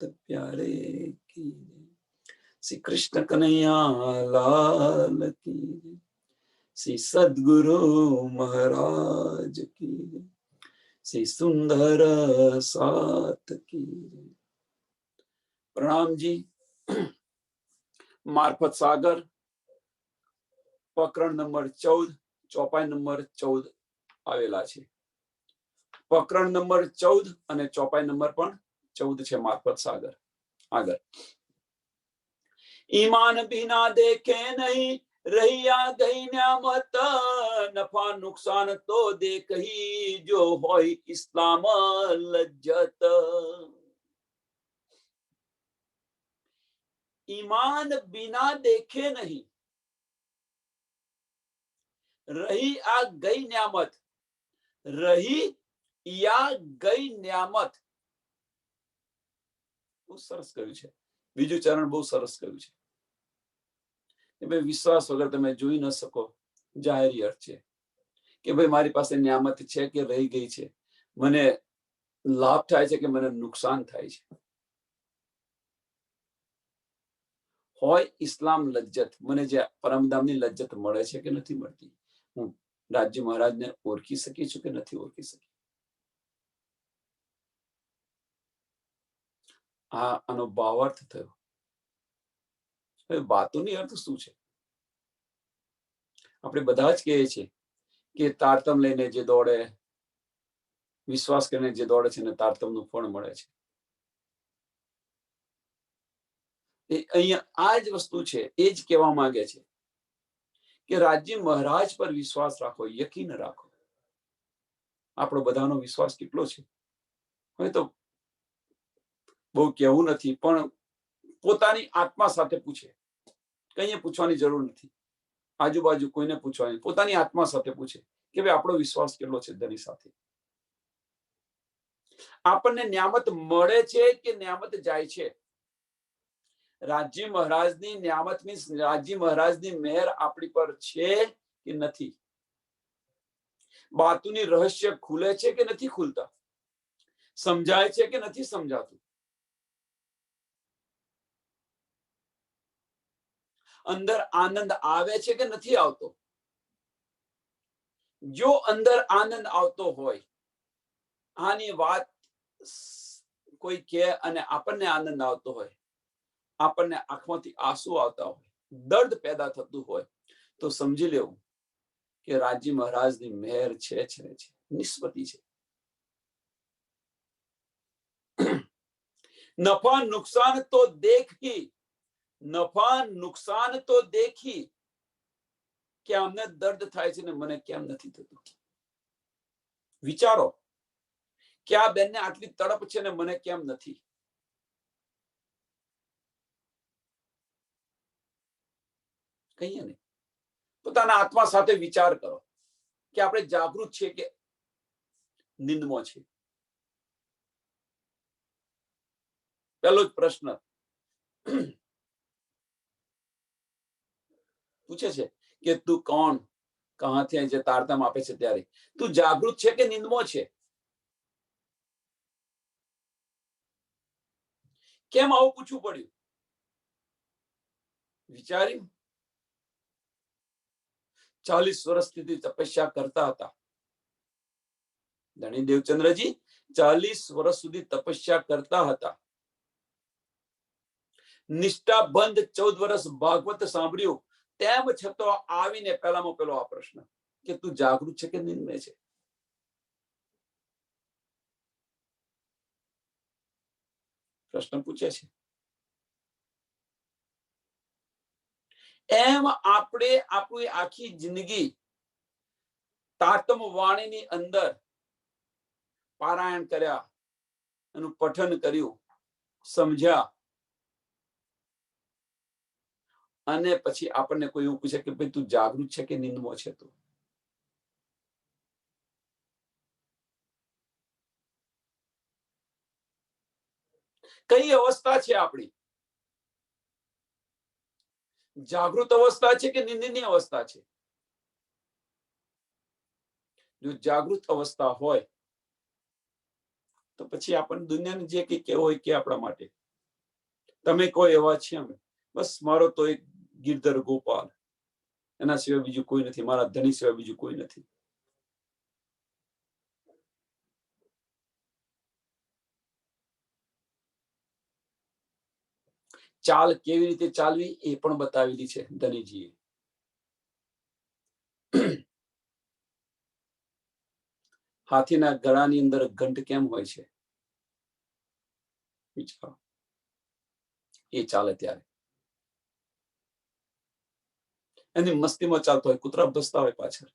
प्यारे की श्री कृष्ण कन्हैया लाल की, श्री सद्गुरु महाराज की, श्री सुंदर साथ की। प्रणाम जी। मार्फत सागर प्रकरण नंबर 14 ચોપાઈ નંબર 14 આવેલા છે। પ્રકરણ નંબર 14 અને ચોપાઈ નંબર પણ 14 છે માર્ફત સાગર। આગળ, ईमान बिना देखे नहीं रहिया गई न्यामत, नफा नुकसान तो देख ही जो होय इस्लाम लज्जत। ईमान बिना देखे नहीं रही आ गई न्यामत, रही या गई न्यामत। બહુ સરસ કહ્યું છે। બીજું ચરણ બહુ સરસ કહ્યું છે કે ભાઈ વિશ્વાસ વગર તમે જોઈ ન શકો। જાહેરી અર્થ છે કે ભાઈ મારી પાસે ન્યામત છે કે રહી ગઈ છે, મને લાભ થાય છે કે મને નુકસાન થાય છે। હોય ઇસ્લામ લજ્જત, મને જે પરમધામની લજ્જત મળે છે કે નથી મળતી, હું રાજ્ય મહારાજને ઓળખી શકી છું કે નથી ઓળખી શકી। આનો ભાવાર્થ થયો। વાતોની અર્થ શું છે? આપણે બધા જ કહીએ છીએ કે તારતમ લઈને જે દોડે, વિશ્વાસ કરીને જે દોડે છે ને તારતમનું ફળ મળે છે। અહીંયા આ જ વસ્તુ છે, એ જ કહેવા માંગે છે કે રાજ્ય મહારાજ પર વિશ્વાસ રાખો, યકીન રાખો। આપણો બધાનો વિશ્વાસ કેટલો છે? હવે તો બહુ કહેવું નથી, પણ પોતાની આત્મા સાથે પૂછે, કઈએ પૂછવાની જરૂર નથી, આજુબાજુ કોઈને પૂછવાની, પોતાની આત્મા સાથે પૂછે કે ભાઈ આપણો વિશ્વાસ કેટલો છે તેની સાથે। આપણને ન્યામત મળે છે કે ન્યામત જાય છે? રાજ્ય મહારાજની ન્યામત મીન્સ રાજ્ય મહારાજની મહેર આપણી પર છે કે નથી? બાતુની રહસ્ય ખુલે છે કે નથી ખુલતા? સમજાય છે કે નથી સમજાતું? અંદર આનંદ આવે છે કે નથી આવતો? જો અંદર આનંદ આવતો હોય, આની વાત કોઈ કહે અને આપણને આનંદ આવતો હોય, આપણને આંખમાંથી આંસુ આવતા હોય, દર્દ પેદા થતું હોય, તો સમજી લેવું કે રાજ્ય મહારાજની મહેર છે, નિસ્બતી છે। નફા નુકસાન તો દેખી, નફા નુકસાન તો દેખી કે અમને દર્દ થાય છે ને મને કેમ નથી થતું? વિચારો કે આ બેનને આટલી તડપ છે ને મને કેમ નથી? કહીએ ને, પોતાના આત્મા સાથે વિચાર કરો કે આપણે જાગૃત છે કે નિંદમાં છે। પહેલો જ પ્રશ્ન પૂછે છે કે તું કોણ, કહાથી જે તારતમ આપે છે ત્યારે તું જાગૃત છે કે નિંદમાં છે? કેમ આવું પૂછવું પડ્યું? વિચાર્યું? 40 વર્ષથી તપસ્યા કરતા હતા ધણી દેવચંદ્રજી, 40 વર્ષ સુધી તપસ્યા કરતા હતા, નિષ્ઠાબંધ 14 વર્ષ ભાગવત સાંભળ્યું, તેમ છતાં આવીને પહેલામાં પેલો આ પ્રશ્ન કે તું જાગૃત છે કે નિંદે છે? પ્રશ્ન પૂછે છે। એમ આપણે આપણી આખી જિંદગી તારતમ વાણીની અંદર પારાયણ કર્યા, એનું પઠન કર્યું, સમજ્યા, અને પછી આપણને કોઈ એવું પૂછે કે ભાઈ તું જાગૃત છે કે નિંદમાં છે? તું કઈ અવસ્થા છે આપણી? જાગૃત અવસ્થા છે કે નિંદની અવસ્થા છે? જો જાગૃત અવસ્થા હોય તો પછી આપણને દુનિયાને જે કઈ કહેવું હોય કે આપણા માટે તમે કોઈ એવા છે અમે, બસ મારો તો એક ગિરધર ગોપાલ, એના સિવાય બીજું કોઈ નથી, મારા ધણી સિવાય બીજું કોઈ નથી. ચાલ કેવી રીતે ચાલવી એ પણ બતાવેલી છે ધનીજીએ. હાથીના ગળાની અંદર ઘંટ કેમ હોય છે? વિચારો. એ ચાલે ત્યારે એની મસ્તીમાં ચાલતો હોય, કૂતરા ભસતા હોય પાછળ,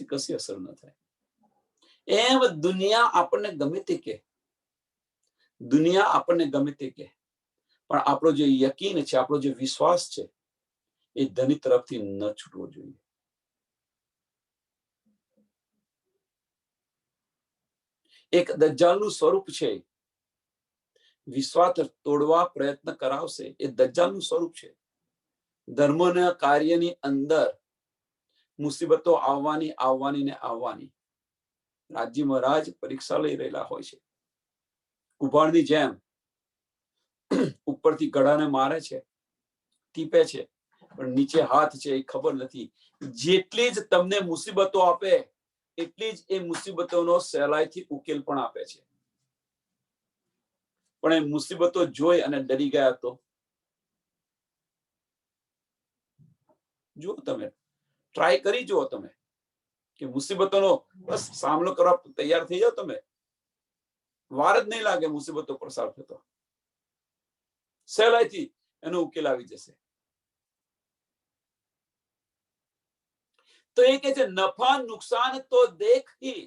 કશી અસર ન થાય. એમ દુનિયા આપણને ગમે તે કે, દુનિયા આપણને ગમે તે કે, પણ આપણો જે યકીન છે, આપણો જે વિશ્વાસ છે, એ ધની તરફથી ન છૂટવો જોઈએ. એક દજ્જાલનું સ્વરૂપ છે, વિશ્વાસ તોડવા પ્રયત્ન કરાવશે, એ દજ્જાલનું સ્વરૂપ છે. ધર્મના કાર્યની અંદર મુસીબતો આવવાની ને આવવાની. રાજી મહારાજ પરીક્ષા લઈ રહેલા હોય છે. કુભાડની જેમ ઉપરથી ગળાને મારે છે, ટીપે છે, પણ નીચે હાથ છે એ ખબર નથી. જેટલી જ તમને મુસીબતો આપે, એટલી જ એ મુસીબતોનો સહેલાઈથી ઉકેલ પણ આપે છે. પણ એ મુસીબતો જોઈ અને ડરી ગયા તો જુઓ, તમે ટ્રાય કરી જુઓ, તમે કે મુસીબતોનો બસ સામનો કરવા તૈયાર થઈ જાઓ. તમે વાર જ નહીં લાગે મુસીબતો પસાર થતો, સહેલાઈથી એનો ઉકેલ આવી જશે. તો એ કે છે નફા નુકસાન તો દેખી,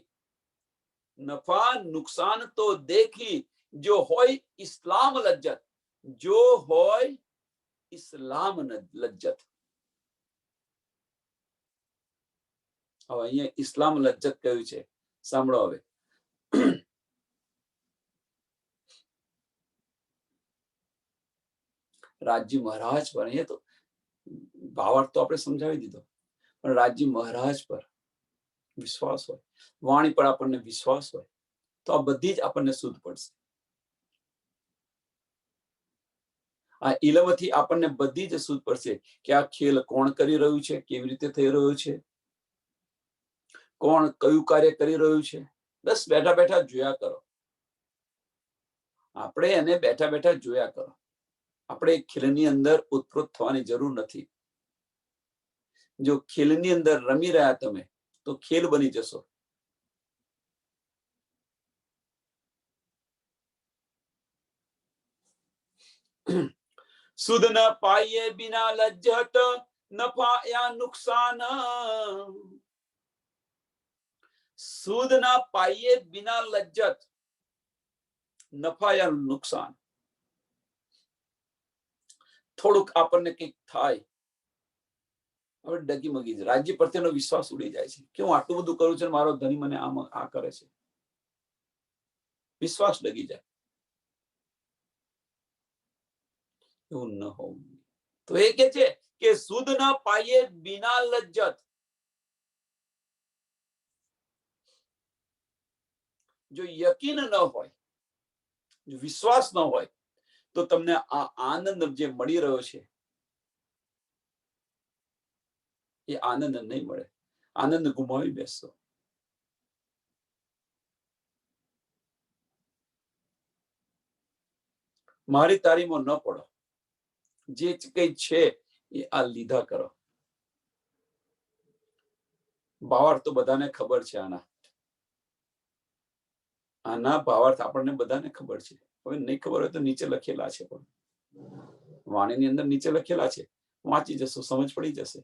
નફા નુકસાન તો દેખી, જો હોય ઇસ્લામ લજ્જત, જો હોય ઇસ્લામ લજ્જત. હવે અહીંયા ઇસ્લામ લજ્જત કહ્યું છે, સાંભળો. હવે રાજજી મહારાજ પર, અહીંયા તો ભાવાર્થ તો આપણે સમજાવી દીધો, પણ રાજજી મહારાજ પર વિશ્વાસ હોય, વાણી પર આપણને વિશ્વાસ હોય, તો આ બધી જ આપણને શુદ્ધ પડશે. આ ઇલમથી આપણને બધી જ શુદ્ધ પડશે કે આ ખેલ કોણ કરી રહ્યું છે, કેવી રીતે થઈ રહ્યો છે, કોણ કયું કાર્ય કરી રહ્યું છે. બસ બેઠા બેઠા જોયા કરો. આપણે એને બેઠા બેઠા જોયા કરો. આપણે ખેલની અંદર ઉત્પ્રોત થવાની જરૂર નથી. જો ખેલની અંદર રમી રહ્યા તમે, તો ખેલ બની જશો. સુદ ન પાઈએ બિના લજ્જત, નફા યા નુકસાન. સુદ ના પાઈએ બિના લજ્જત, નફા યા નુકસાન. થોડુંક આપણને કંઈક થાય, હવે ડગી મગી જાય, રાજ્ય પ્રત્યેનો વિશ્વાસ ઉડી જાય છે કે હું આટલું બધું કરું છું, મારો ધણી મને આમ આ કરે છે, વિશ્વાસ ડગી જાય. એવું ન હોવું. તો એ કે છે કે સુદ ના પાઈએ બિના લજ્જત, જો યકીન ન હોય, જો વિશ્વાસ ન હોય, તો તમને આ આનંદ જે મળી રહ્યો છે, એ આનંદ નહીં મળે. આનંદ ગુમાવી બેસશો. મારી તારીમાં ન પડો. જે કઈ છે એ આ લીધા કરો. ભાવાર્થ તો બધાને ખબર છે. આના ભાવાર્થ આપણને બધાને ખબર છે. હવે નહીં ખબર હોય તો નીચે લખેલા છે, પણ વાણીની અંદર નીચે લખેલા છે, વાંચી જશો, સમજ પડી જશે.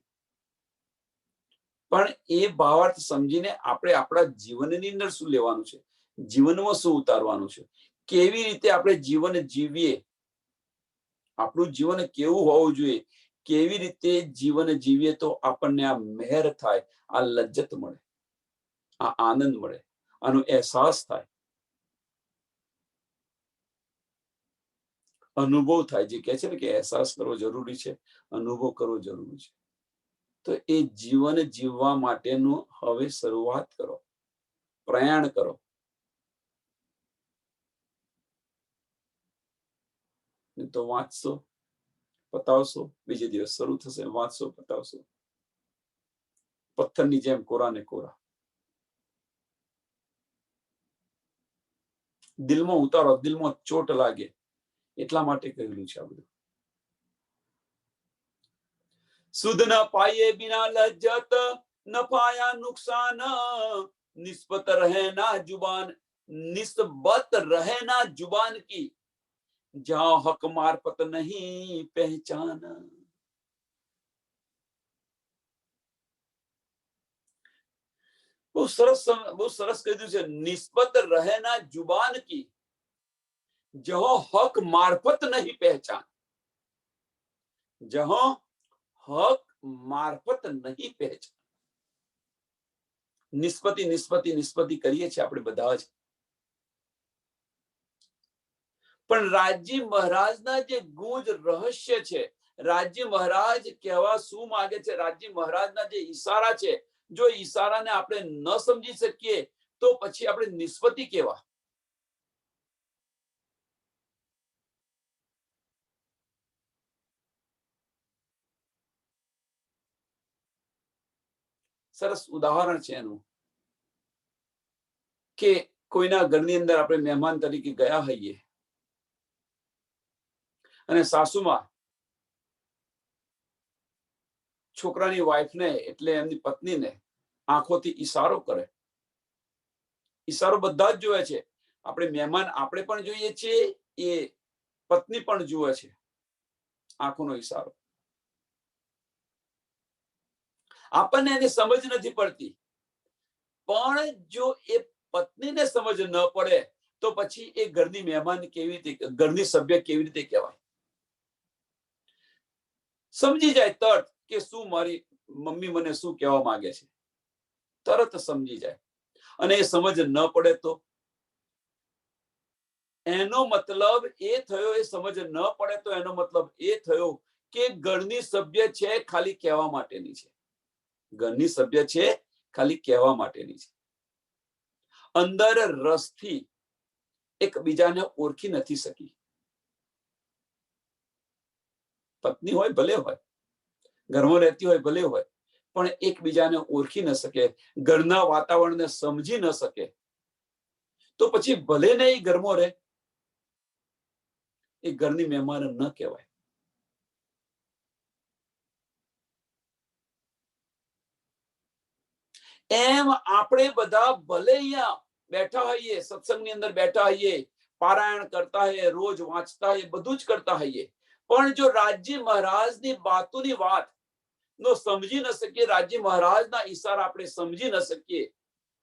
પણ એ ભાવાર્થ સમજીને આપણે આપણા જીવનની અંદર શું લેવાનું છે, જીવનમાં શું ઉતારવાનું છે, કેવી રીતે આપણે જીવન જીવીએ, આપણું જીવન કેવું હોવું જોઈએ, કેવી રીતે જીવન જીવીએ તો આપણને આ મહેર થાય, આ લજ્જત મળે, આ આનંદ મળે, આનો અહેસાસ થાય, અનુભવ થાય. જે કહે છે ને કે અહેસાસ કરવો જરૂરી છે, અનુભવ કરવો જરૂરી છે. તો એ જીવન જીવવા માટેનું હવે શરૂઆત કરો, પ્રયાણ કરો. તો વાંચશો, પતાવશો, બીજે દિવસ શરૂ થશે, વાંચશો, પતાવશો, પથ્થરની જેમ કોરા ને કોરા. દિલમાં ઉતારો, દિલમાં ચોટ લાગે એટલા માટે કહેલું છે આ બધું. સુધ ન પાયે બિના લજ્જત, ન પાયા નુકસાન, નિસ્બત રહે ના जुबान, निस्बत रहे ना जुबान की, जहां हक मार्फत नहीं पहचान. બહુ સરસ કીધું છે. નિસ્બત રહે ના जुबान की, जहां हक मार्फत नहीं पहचान. जहां हक मार्फत नहीं पहचान. નિસ્બતી નિસ્બતી નિસ્બતી કરીએ છીએ આપણે બધા જ. પણ રાજી મહારાજના જે ગુંજ રહસ્ય છે, રાજી મહારાજ કહેવા શું માંગે છે, રાજી મહારાજના જે ઈશારા છે, જો ઈશારાને આપણે ન સમજી શકીએ તો પછી આપણે નિસ્બતી કેવા. સરસ ઉદાહરણ છે એનું કે કોઈના ઘરની અંદર આપણે મહેમાન તરીકે ગયા હોઈએ અને સાસુમાં છોકરાની વાઈફને એટલે એમની પત્નીને આંખોથી ઈશારો કરે. ઈશારો બધા જ જોવે છે. આપણે મહેમાન આપણે પણ જોઈએ છીએ, એ પત્ની પણ જુએ છે. આંખોનો ઈશારો. આપણને એની સમજ નથી પડતી, પણ જો એ પત્નીને સમજ ન પડે તો પછી એ ઘરની મહેમાન કેવી રીતે, ઘરની સભ્ય કેવી રીતે કહેવાય. સમજી જાય તરત કે શું મારી મમ્મી મને શું કહેવા માંગે છે, તરત સમજી જાય. અને એ સમજ ન પડે તો એનો મતલબ એ થયો, એ સમજ ન પડે તો એનો મતલબ એ થયો કે ઘરની સભ્ય છે ખાલી કહેવા માટેની છે. ઘરની સભ્ય છે ખાલી કહેવા માટેની છે. અંદર રસથી એકબીજાને ઓળખી નથી શકી. પત્ની હોય ભલે હોય, ઘરમાં રહેતી હોય ભલે હોય, પણ એકબીજાને ઓળખી ન શકે, ઘરના વાતાવરણને સમજી ન શકે તો પછી ભલે ને એ ઘરમાં રહે, એ ઘરની મહેમાન ન કહેવાય. એમ આપણે બધા ભલે અહીંયા બેઠા હોઈએ, સત્સંગની અંદર બેઠા હોઈએ, પારાયણ કરતા હોઈએ, રોજ વાંચતા હોઈએ, બધું જ કરતા હોઈએ, પણ જો રાજજી મહારાજની બાતોની વાત નો સમજી ન શકીએ, રાજજી મહારાજના ઈશારા આપણે સમજી ન શકીએ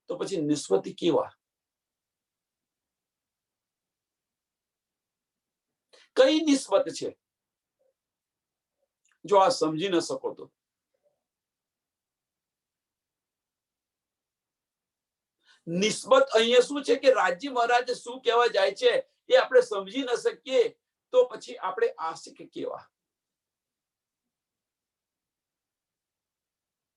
તો પછી નિસ્બતી કેવા. કઈ નિસ્બત છે જો આ સમજી ન શકો તો. નિસ્બત અહીંયા શું છે કે રાજજી મહારાજ શું કહેવા જાય છે એ આપણે સમજી ન શકીએ તો પછી આપણે આશિક કેવા.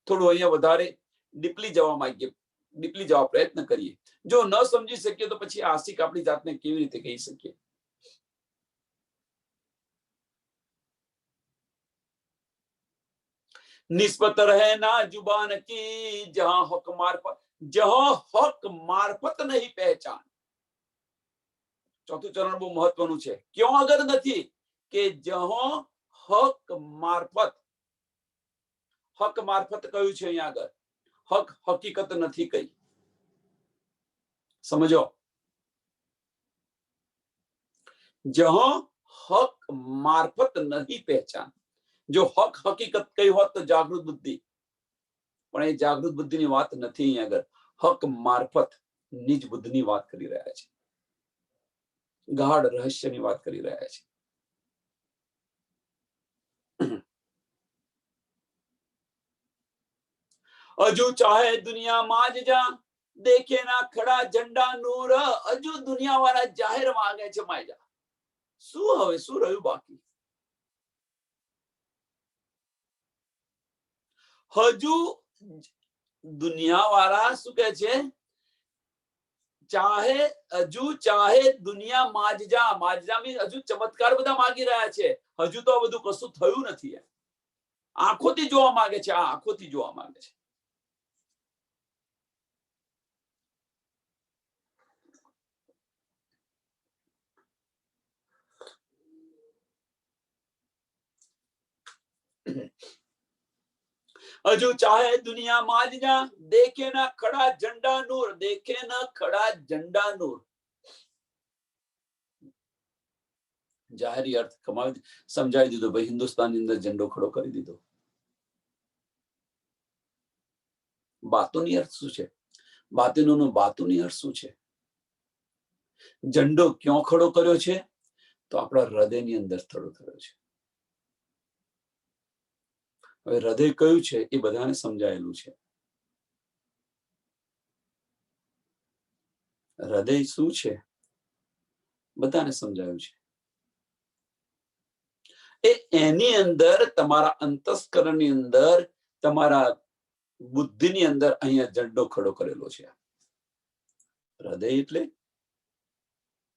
થોડું અહીંયા વધારે ડીપલી જવા માંગીએ, ડીપલી જવા પ્રયત્ન કરીએ. જો ન સમજી શકીએ તો પછી આશિક આપણી જાતને કેવી રીતે કહી શકીએ. નિસ્બત રહે ના जुबान की, जहां हक मार्फत, जहां हक मार्फत नहीं पहचान. ચોથું ચરણ બહુ મહત્વનું છે. ક્યાં આગળ નથી કે જહાં હક મારફત. હક મારફત કયું છે અહીંયા આગળ, હક હકીકત નથી કઈ. સમજો, જહાં હક મારફત નહીં પહેચાન. જો હક હકીકત કઈ હોત તો જાગૃત બુદ્ધિ, પણ એ જાગૃત બુદ્ધિની વાત નથી અહીંયા આગળ. હક મારફત નિજ બુદ્ધિની વાત કરી રહ્યા છે, ગાઢ રહસ્યની વાત કરી રહ્યા છે. હજુ ચાહે દુનિયામાં જ જા, દેખે ના ખડા ઝંડા નૂર. હજુ દુનિયા વાળા જાહેર માંગે છે માયજા. શું હવે શું રહ્યું બાકી? હજુ દુનિયા વાળા શું કહે છે, ચાહે ચાહે દુનિયા માજજા. માજજા મીન્સ હજુ ચમત્કાર બધા માંગી રહ્યા છે, હજુ તો આ બધું કશું થયું નથી. આંખોથી જોવા માંગે છે, આ આંખોથી જોવા માંગે છે. હજુ ચાહે દુનિયા માજજા, દેખે ના ખડા ઝંડા નૂર. દેખે ના ખડા ઝંડા નૂર. જાહેરી અર્થ કમાવી સમજાવી દીધો. ભાઈ હિન્દુસ્તાનની અંદર ઝંડો ખડો કરી દીધો. બાતુની અર્થ શું છે? બાતુનોનો બાતુની અર્થ શું છે? ઝંડો ક્યાં ખડો કર્યો છે? તો આપણા હૃદયની અંદર ખડો થયો છે. હવે હૃદય કયું છે એ બધાને સમજાયેલું છે. હૃદય શું છે બધાને સમજાયું છે. એની અંદર તમારા અંતસ્કરણની અંદર, તમારા બુદ્ધિની અંદર અહીંયા ઝંડો ખડો કરેલો છે. હૃદય એટલે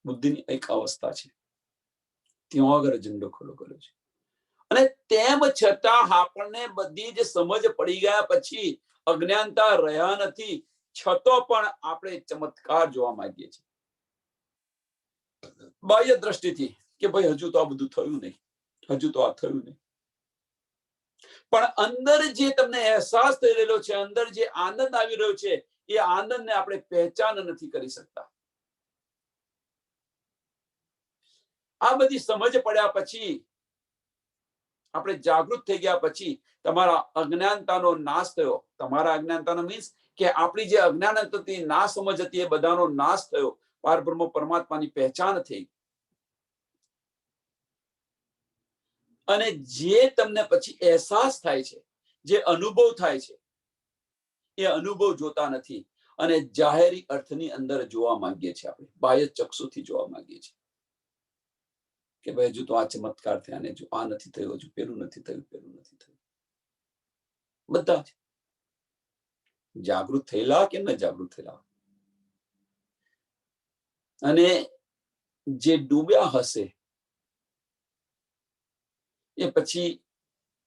બુદ્ધિની એક અવસ્થા છે, ત્યાં આગળ ઝંડો ખડો કર્યો છે. અને તેમ છતાં આપણને બધી જ સમજ પડી ગયા પછી અજ્ઞાનતા રહ્યા નથી, છતો પણ આપણે ચમત્કાર જોવા માંગીએ છીએ બાહ્ય દ્રષ્ટિથી, કે ભાઈ હજુ તો આ બધું થયું નહીં, હજુ તો આ થયું નહીં. પણ અંદર જે તમને અહેસાસ થઈ રહેલો છે, અંદર જે આનંદ આવી રહ્યો છે, એ આનંદને આપણે પહેચાન નથી કરી શકતા. આ બધી સમજ પડ્યા પછી, આપણે જાગૃત થઈ ગયા પછી તમારા અજ્ઞાનતાનો નાશ થયો. તમારા અજ્ઞાનતાનો મીન્સ કે આપણી જે અજ્ઞાન હતી, ના સમજ હતી, એ બધાનો નાશ થયો. પારબ્રહ્મ પરમાત્માની પહેચાન થઈ. અને જે તમને પછી અહેસાસ થાય છે, જે અનુભવ થાય છે, એ અનુભવ જોતા નથી અને જાહેરી અર્થની અંદર જોવા માંગીએ છીએ. આપણે બાહ્ય ચક્ષુથી જોવા માંગીએ છીએ કે ભાઈ હજુ તો આ ચમત્કાર થયા ને, હજુ આ નથી થયું, હજુ પેલું નથી થયું, પેલું નથી થયું. બધા જાગૃત થયેલા કે ન જાગૃત થયેલા, અને જે ડૂબ્યા હશે એ પછી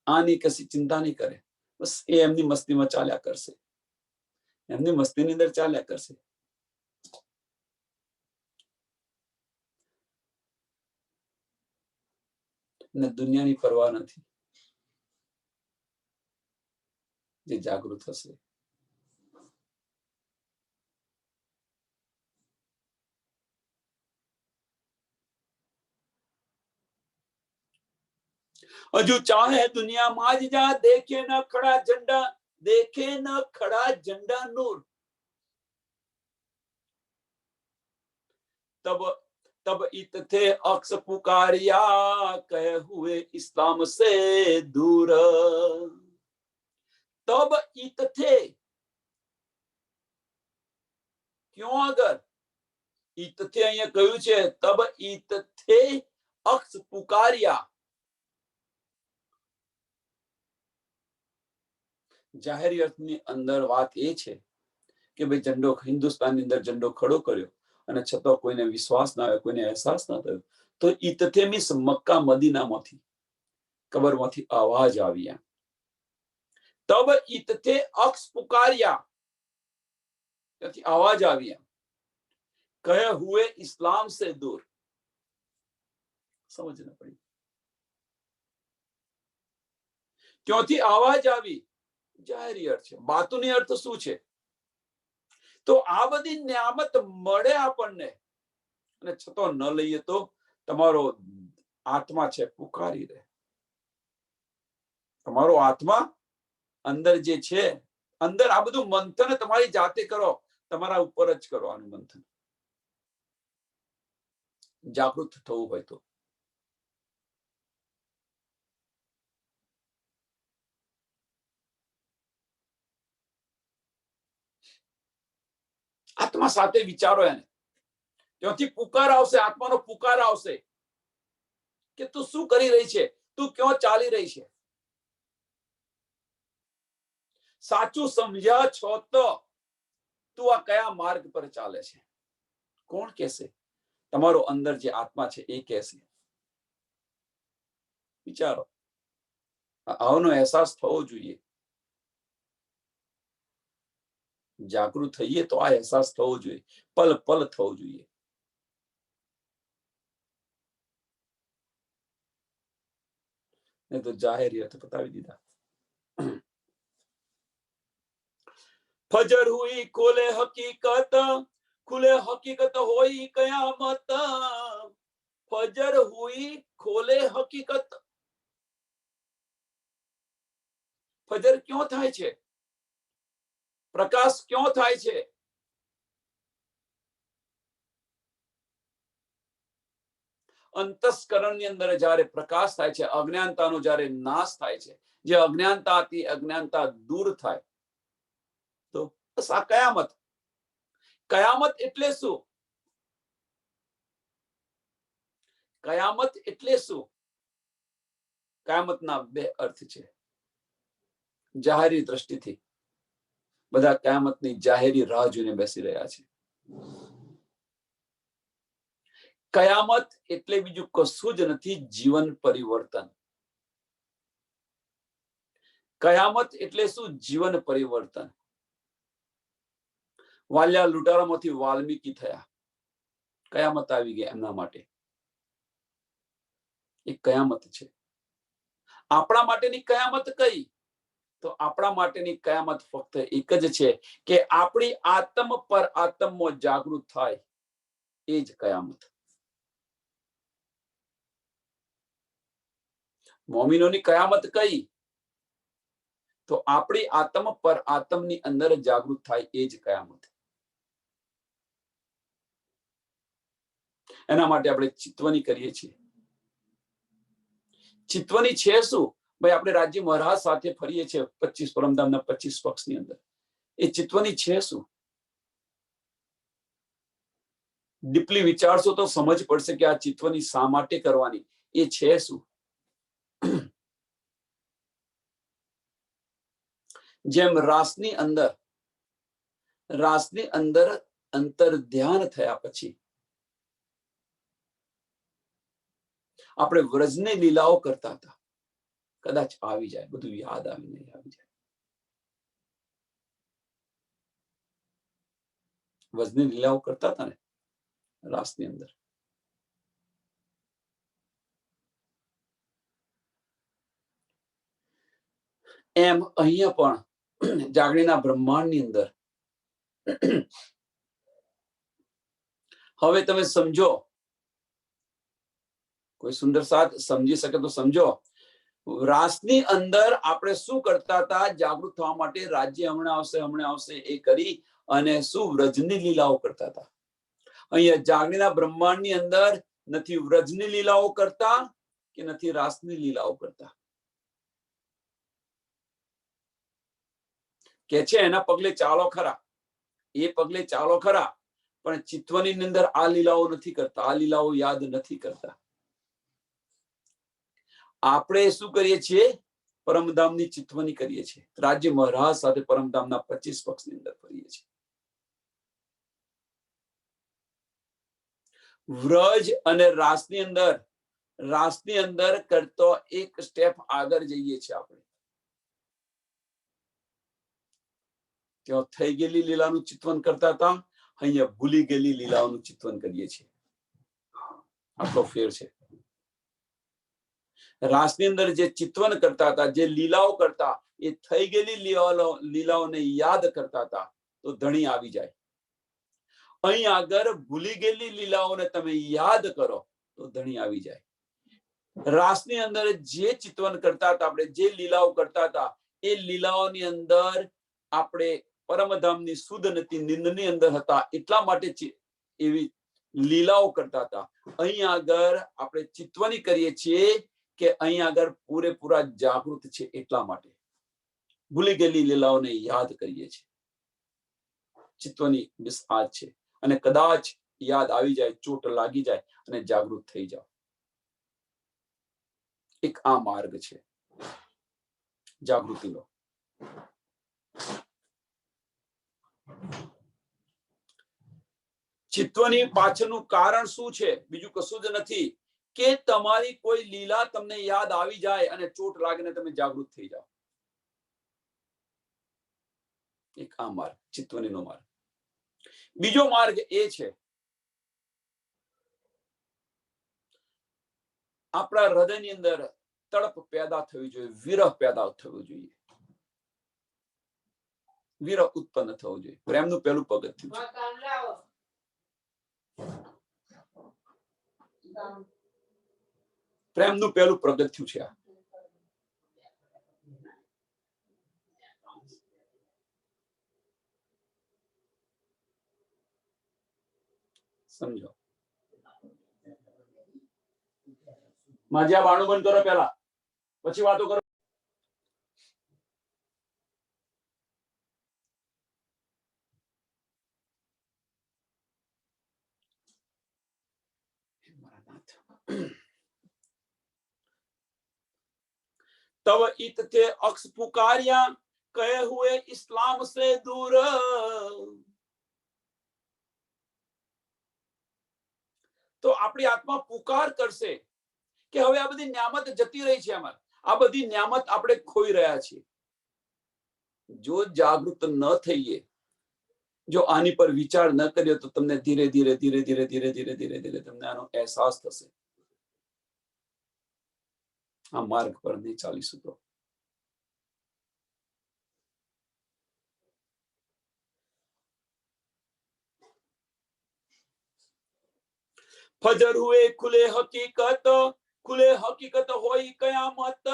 આની કશી ચિંતા નહીં કરે. બસ એ એમની મસ્તીમાં ચાલ્યા કરશે, એમની મસ્તીની અંદર ચાલ્યા કરશે. ને દુનિયાની પરવા નથી. જે જાગૃત હશે, હજુ ચાહે દુનિયા માં જ જા, દેખે ન ખડા ઝંડા, દેખે ન ખડા ઝંડા નૂર. तब तब इत थे अक्स पुकारिया, कहे हुए इस्लाम से दूर. तब इत थे, क्यों अगर इत थे અહીંયા કહ્યું છે, તબ इत थे अक्स पुकारिया. જાહેરી અર્થની અંદર વાત એ છે કે ભાઈ ઝંડો હિન્દુસ્તાનની અંદર ઝંડો ખડો કર્યો અને છતાં કોઈને વિશ્વાસ ના આવ્યો, કોઈને અહેસાસ ના થયો. તો ઈતથે મીન્સ મક્કા મદીનામાંથી, કબરમાંથી અવાજ આવ્યા. તબ ઈતથે અક્ષ પુકાર્યા, ત્યાંથી અવાજ આવ્યા. કહે હુએ ઇસ્લામ સે દૂર. સમજ ન પડી. ત્યાંથી અવાજ આવી. જાહેરી અર્થ છે. બાતુની અર્થ શું છે? તો આ બધી નિયામત મળે આપણને અને છતાં ન લઈએ તો તમારો આત્મા છે પુકારી રહે. તમારો આત્મા અંદર જે છે, અંદર આ બધું મંથન તમારી જાતે કરો, તમારા ઉપર જ કરો આનું મંથન, જાગૃત થવું હોય તો. આત્મા સાથે વિચારો એને, ત્યાંથી પુકાર આવશે, આત્માનો પુકાર આવશે કે તું શું કરી રહી છે, તું ક્યાં ચાલી રહી છે. સાચું સમજ્યા છો તો તું આ કયા માર્ગ પર ચાલે છે. કોણ કહેશે? તમારો અંદર જે આત્મા છે એ કહેશે. વિચારો, આનો અહેસાસ થવો જોઈએ. જાગૃત થઈએ તો આ અહેસાસ થવો જોઈએ, પલ પલ થવો જોઈએ. નહીં તો જાહેરિયત બતાવી દીધા. ફજર હુઈ ખોલે હકીકત, ખુલે હકીકત હોઈ કયામત. ફજર હુઈ ખોલે હકીકત. ફજર ક્यों થાય છે? પ્રકાશ ક્यों થાય છે? અંતસ્કરણની અંદર જ્યારે પ્રકાશ થાય છે, અજ્ઞાનતાનો જ્યારે નાશ થાય છે, જે અજ્ઞાનતા હતી અજ્ઞાનતા દૂર થાય, તો બસ આ કયામત. કયામત એટલે શું? કયામત એટલે શું? કયામતના બે અર્થ છે. જાહેરી દ્રષ્ટિથી બધા કયામતની જાહેરી રાહ જોઈને બેસી રહ્યા છે. કયામત એટલે બીજું કશું જ નથી, જીવન પરિવર્તન. કયામત એટલે શું? જીવન પરિવર્તન. વાલિયા લૂંટારામાંથી વાલ્મીકી થયા, કયામત આવી ગઈ એમના માટે. એ કયામત છે. આપણા માટેની કયામત કઈ? તો આપણા માટેની કયામત ફક્ત એક જ છે કે આપણી આત્મ પર આત્મમાં જાગૃત થાય, એ જ કયામત. મોમિનોની કયામત કઈ? તો આપણી આત્મ પર આત્મની અંદર જાગૃત થાય, એ જ કયામત. એના માટે આપણે ચિત્વની કરીએ છીએ. ચિત્વની છે શું? ભાઈ આપણે રાજ્ય મહારાજ સાથે ફરીએ છીએ 25 પરમધામના 25 પક્ષની અંદર. એ ચિત્વની છે શું? ડીપલી વિચારશો તો સમજ પડશે કે આ ચિત્વની શા માટે કરવાની, એ છે શું? જેમ રાસની અંદર અંતર ધ્યાન થયા પછી આપણે વ્રજની લીલાઓ કરતા હતા, કદાચ આવી જાય, બધું યાદ આવીને આવી જાય. વ્રજની લીલાઓ કરતા હતા ને રાસની અંદર. એમ અહીંયા પણ જાગણીના બ્રહ્માંડની અંદર હવે તમે સમજો, કોઈ સુંદર સાથ સમજી શકે તો સમજો. રાસની અંદર આપણે શું કરતા હતા? જાગૃત થવા માટે રાજ્ય હમણાં આવશે એ કરી અને શું વ્રજની લીલાઓ કરતા હતા. અહીંયા જાગણીના બ્રહ્માંડની અંદર નથી વ્રજની લીલાઓ કરતા કે નથી રાસની લીલાઓ કરતા. કે છે એના પગલે ચાલો ખરા, એ પગલે ચાલો ખરા, પણ ચિત્વની અંદર આ લીલાઓ નથી કરતા, આ લીલાઓ યાદ નથી કરતા. આપણે શું કરીએ છીએ? પરમધામની ચિત્વની કરીએ છીએ. રાજ્ય મહારાજ સાથે પરમધામના 25 પક્ષની અંદર ફરીએ છીએ. વ્રજ અને રાસની અંદર કરતો એક સ્ટેપ આગળ જઈએ છીએ આપણે. ત્યાં થઈ ગયેલી લીલાનું ચિત્વન કરતા હતા, અહીંયા ભૂલી ગયેલી લીલાઓનું ચિત્વન કરીએ છીએ. આટલો ફેર છે. રાસની અંદર જે ચિત્વન કરતા હતા, જે લીલાઓ કરતા, એ થઈ ગયેલી લીલાઓને યાદ કરતા હતા તો ધણી આવી જાય. અહીં આગળ ભૂલી ગયેલી લીલાઓને તમે યાદ કરો તો ધણી આવી જાય. રાસની અંદર જે ચિત્વન કરતા હતા, આપણે જે લીલાઓ કરતા હતા, એ લીલાઓની અંદર આપણે પરમધામની સુધ નથી, નિંદની અંદર હતા, એટલા માટે એવી લીલાઓ કરતા હતા. અહીં આગળ આપણે ચિત્વની કરીએ છીએ કે અહીં આગળ પૂરેપૂરા જાગૃત છે, એટલા માટે ભૂલી ગયેલી લીલાઓને યાદ કરીએ છીએ. ચિત્વની મિસ આ છે. અને કદાચ યાદ આવી જાય, ચોટ લાગી જાય અને જાગૃત થઈ જાઓ. એક આ માર્ગ છે જાગૃતિનો. ચિત્તની પાછળનું કારણ શું છે? બીજું કશું જ નથી કે તમારી કોઈ લીલા તમને યાદ આવી જાય અને ચોટ લાગીને તમે જાગૃત થઈ જાઓ. એક આ માર્ગ, ચિત્તવનીનો માર્ગ. બીજો માર્ગ એ છે આપણા હૃદયની અંદર તડપ પેદા થવી જોઈએ, વિરહ પેદા થવો જોઈએ, વિરહ ઉત્પન્ન થવો જોઈએ. પ્રેમનું પહેલું પગથિયું છે. પ્રેમનું પહેલું પગથિયું છે આ. સમજો. માજી આ બાણું બંધ કરો પહેલા, પછી વાતો કરો. तब इत थे अक्स पुकारिया कहे हुए इस्लाम से दूर. તો આપણી આત્મા પુકાર કરશે કે હવે આ બધી ન્યામત જતી રહી છે, અમાર આ બધી ન્યામત આપણે ખોઈ રહ્યા છીએ. જો જાગૃત ન થઈએ, જો આની પર વિચાર ન કર્યો તો તમને ધીરે ધીરે ધીરે ધીરે ધીરે ધીરે ધીરે ધીરે તમને આનો અહેસાસ થશે. આ માર્ગ પર નહીં ચાલીશું તો ફજર હુએ ખુલે હકીકત હોઈ કયામત.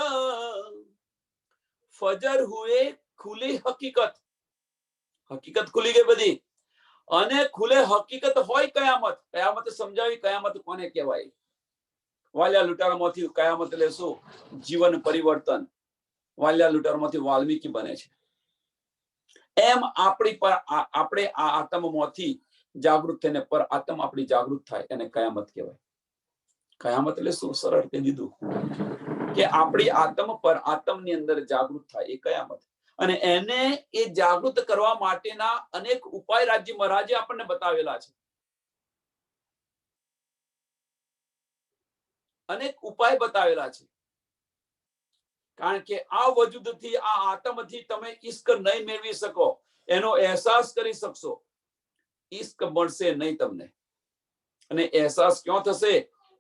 ફજર હુએ ખુલી હકીકત, હકીકત ખુલી ગઈ બધી, અને ખુલે હકીકત હોય કયામત. કયામત સમજાવી, કયામત કોને કહેવાય? વાલિયા લૂંટારામાંથી કયામત એટલે શું? જીવન પરિવર્તન. વાલિયા લૂંટારામાંથી વાલ્મીકી બને છે. એમ આપણી પર આપણે આ આત્મમાંથી જાગૃત થઈને પર આત્મ આપણી જાગૃત થાય એને કયામત કહેવાય. કયામત એટલે શું? સરળ કહી દીધું કે આપણી આત્મ પર આત્મની અંદર જાગૃત થાય એ કયામત. અને એને એ જાગૃત કરવા માટેના અનેક ઉપાય રાજ્ય મહારાજે આપણને બતાવેલા છે. અનેક ઉપાય બતાવેલા છે. કારણ કે આ વજૂદથી, આ આત્મથી તમે ઈશ્ક નહીં મેળવી શકો, એનો અહેસાસ કરી શકશો. ઈશ્ક મળશે નહીં તમને. અને અહેસાસ ક્યાં થશે?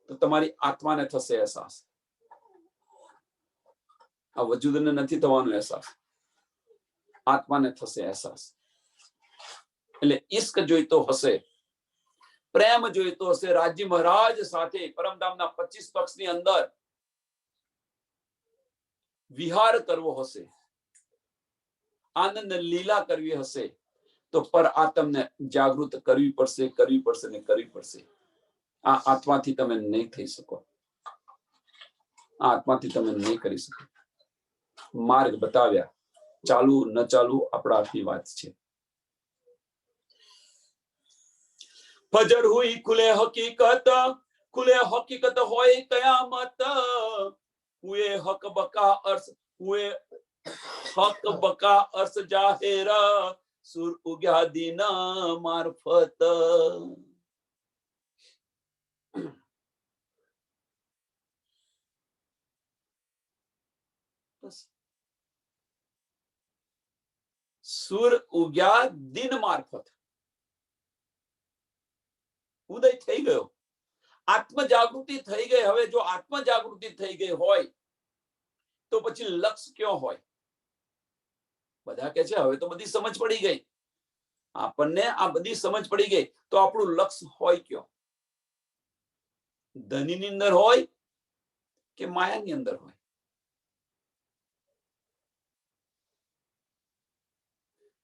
તો તમારી આત્માને થશે અહેસાસ. આ વજૂદને નથી થવાનો અહેસાસ, આત્માને થશે અહેસાસ. એટલે ઈશ્ક જોઈતો હશે, પ્રેમ જોઈતો હશે. રાજ્ય મહારાજ સાથે પરમધામના 25 પક્ષની અંદર વિહાર કરવો હશે, આનંદ લીલા કરવી હશે, તો પર આત્મને જાગૃત કરવી પડશે, કરવી પડશે ને કરવી પડશે. આ આત્માથી તમે નહીં થઈ શકો, આ આત્માથી તમે નહીં કરી શકો. માર્ગ બતાવ્યા, ચાલુ ન ચાલુ આપણા હાથની વાત છે. ફજર હુઈ ખુલે હકીકત હોય કયામત. હુએ હક બકા અર્શ, હુએ હક બકા અર્શ જાહેર, સુર ઉગ્યા દિન મારફત. સુર ઉગ્યા દિન મારફત. ઉદય થઈ ગયો, આત્મ જાગૃતિ થઈ ગઈ. હવે જો આત્મ જાગૃતિ થઈ ગઈ હોય તો પછી લક્ષ્ય ક્યાં હોય? બધા કે છે હવે તો બધી સમજ પડી ગઈ. આપણને આ બધી સમજ પડી ગઈ તો આપણું લક્ષ્ય હોય ક્યાં? ધનની અંદર હોય કે માયાની અંદર હોય?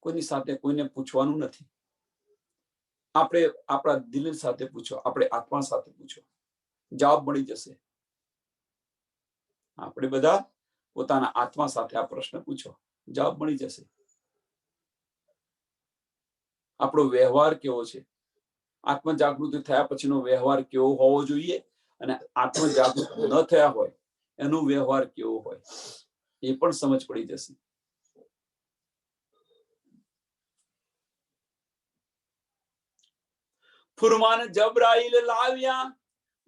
કોઈની સાથે કોઈને પૂછવાનું નથી. આપણે આપણા દિલ સાથે પૂછો, આપણે આત્મા સાથે પૂછો, જવાબ મળી જશે. આપણે બધા પોતાના આત્મા સાથે આ પ્રશ્ન પૂછો, જવાબ મળી જશે. આપણો વ્યવહાર કેવો છે? આત્મ જાગૃતિ થયા પછીનો વ્યવહાર કેવો હોવો જોઈએ, અને આત્મ જાગૃત ન થયા હોય એનો વ્યવહાર કેવો હોય એ પણ સમજ પડી જશે. ફુરમાન જબરાઈલ લાવ્યા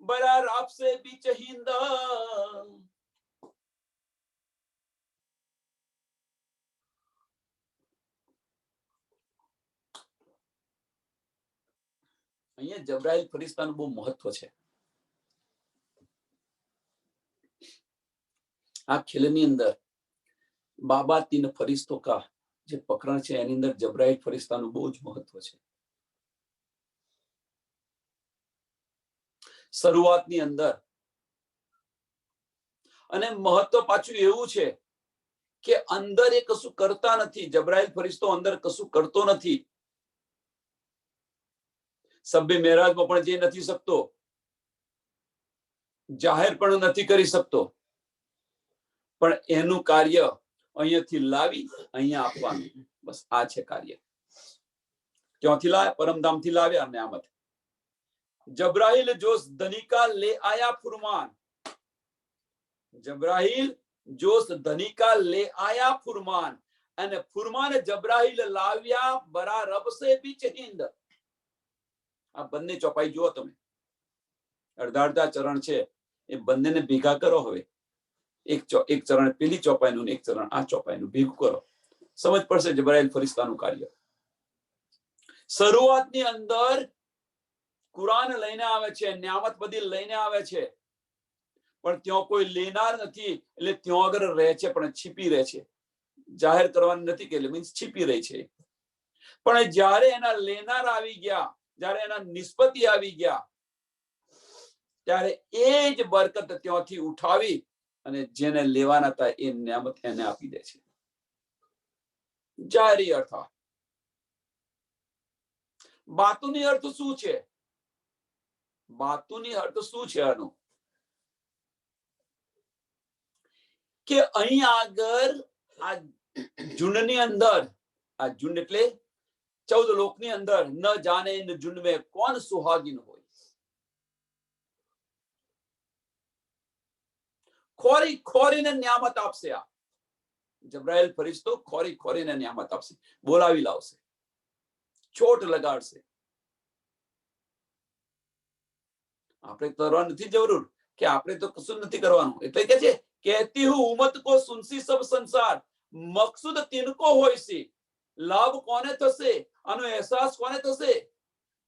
બરા રાપસે બીચ હિંદ. અહીંયા જબરાઈલ ફરિશ્તાનું બહુ મહત્વ છે. આ ખેલની અંદર બાબા તીન ફરિશ્તો કા જે પ્રકરણ છે એની અંદર જબરાઈલ ફરિશ્તાનું બહુ જ મહત્વ છે. શરૂઆતની અંદર અને મહત્વ પાછું એવું છે કે અંદર એ કશું કરતા નથી. જબરાઈલ ફરિશ્તો અંદર કશું કરતો નથી. સભ્ય મેરાજમાં પણ જઈ નથી શકતો, જાહેર પણ નથી કરી શકતો, પણ એનું કાર્ય અહીંયાથી લાવી અહીંયા આપવાનું, બસ આ છે કાર્ય. ક્યાંથી લાવ્યા? પરમધામથી લાવ્યા નિયામત. જબરાઈલ જોશ ધનિકા લે આયા ફુરમાન. જબરાઈલ જોશ ધનિકા લે આયા ફુરમાન, અને ફુરમાન જબરાઈલ લાવ્યા બરા રબ સે બીચ હિંદ. આ બંને ચોપાઈ જુઓ તમે, અડધા અડધા ચરણ છે, એ બંનેને ભેગા કરો. હવે એક ચરણ પેલી ચોપાઈનું, એક ચરણ આ ચોપાઈનું ભેગું કરો, સમજ પડશે જબરાઈલ ફરિશ્તાનું કાર્ય. શરૂઆતની અંદર કુરાન લઈને આવે છે, નિયામત બધી લઈને આવે છે, પણ ત્યાં કોઈ લેનાર નથી, એટલે ત્યાં આગળ રહે છે, પણ છીપી રહે છે. જાહેર કરવાની નથી કે મીન્સ છીપી રહી છે. પણ જ્યારે એના લેનાર આવી ગયા, જ્યારે એના નિસ્બતી આવી ગયા, ત્યારે એ જ બરકત ત્યાંથી ઉઠાવી અને જેને લેવાના હતા એ નિયામત એને આપી દે છે. જાહેરી અર્થ. બાતુની અર્થ શું છે? બાતુની અર્થ શું છે આનો? કે અહીં આગળ આ ઝુંડની અંદર, આ ઝુંડ એટલે 14 લોકની અંદર, ન જાને ઇન ઝુંડ में कौन सुहागिन હોય. ખોરી ખોરીને નિયામત આપશે. આ જબરાઈલ ફરિશ્તો ખોરી ખોરીને નિયામત આપશે, બોલાવી લાવશે, ચોટ લગાડશે. આપણે કરવા નથી જરૂર કે આપણે તો કશું નથી કરવાનું. એટલે કે છે કહેતી હું ઉમત કો સુનસી સબ સંસાર, મકસૂદ તિનકો હોય છે, લાભ કોને થશે, આનો અહેસાસ કોને થશે?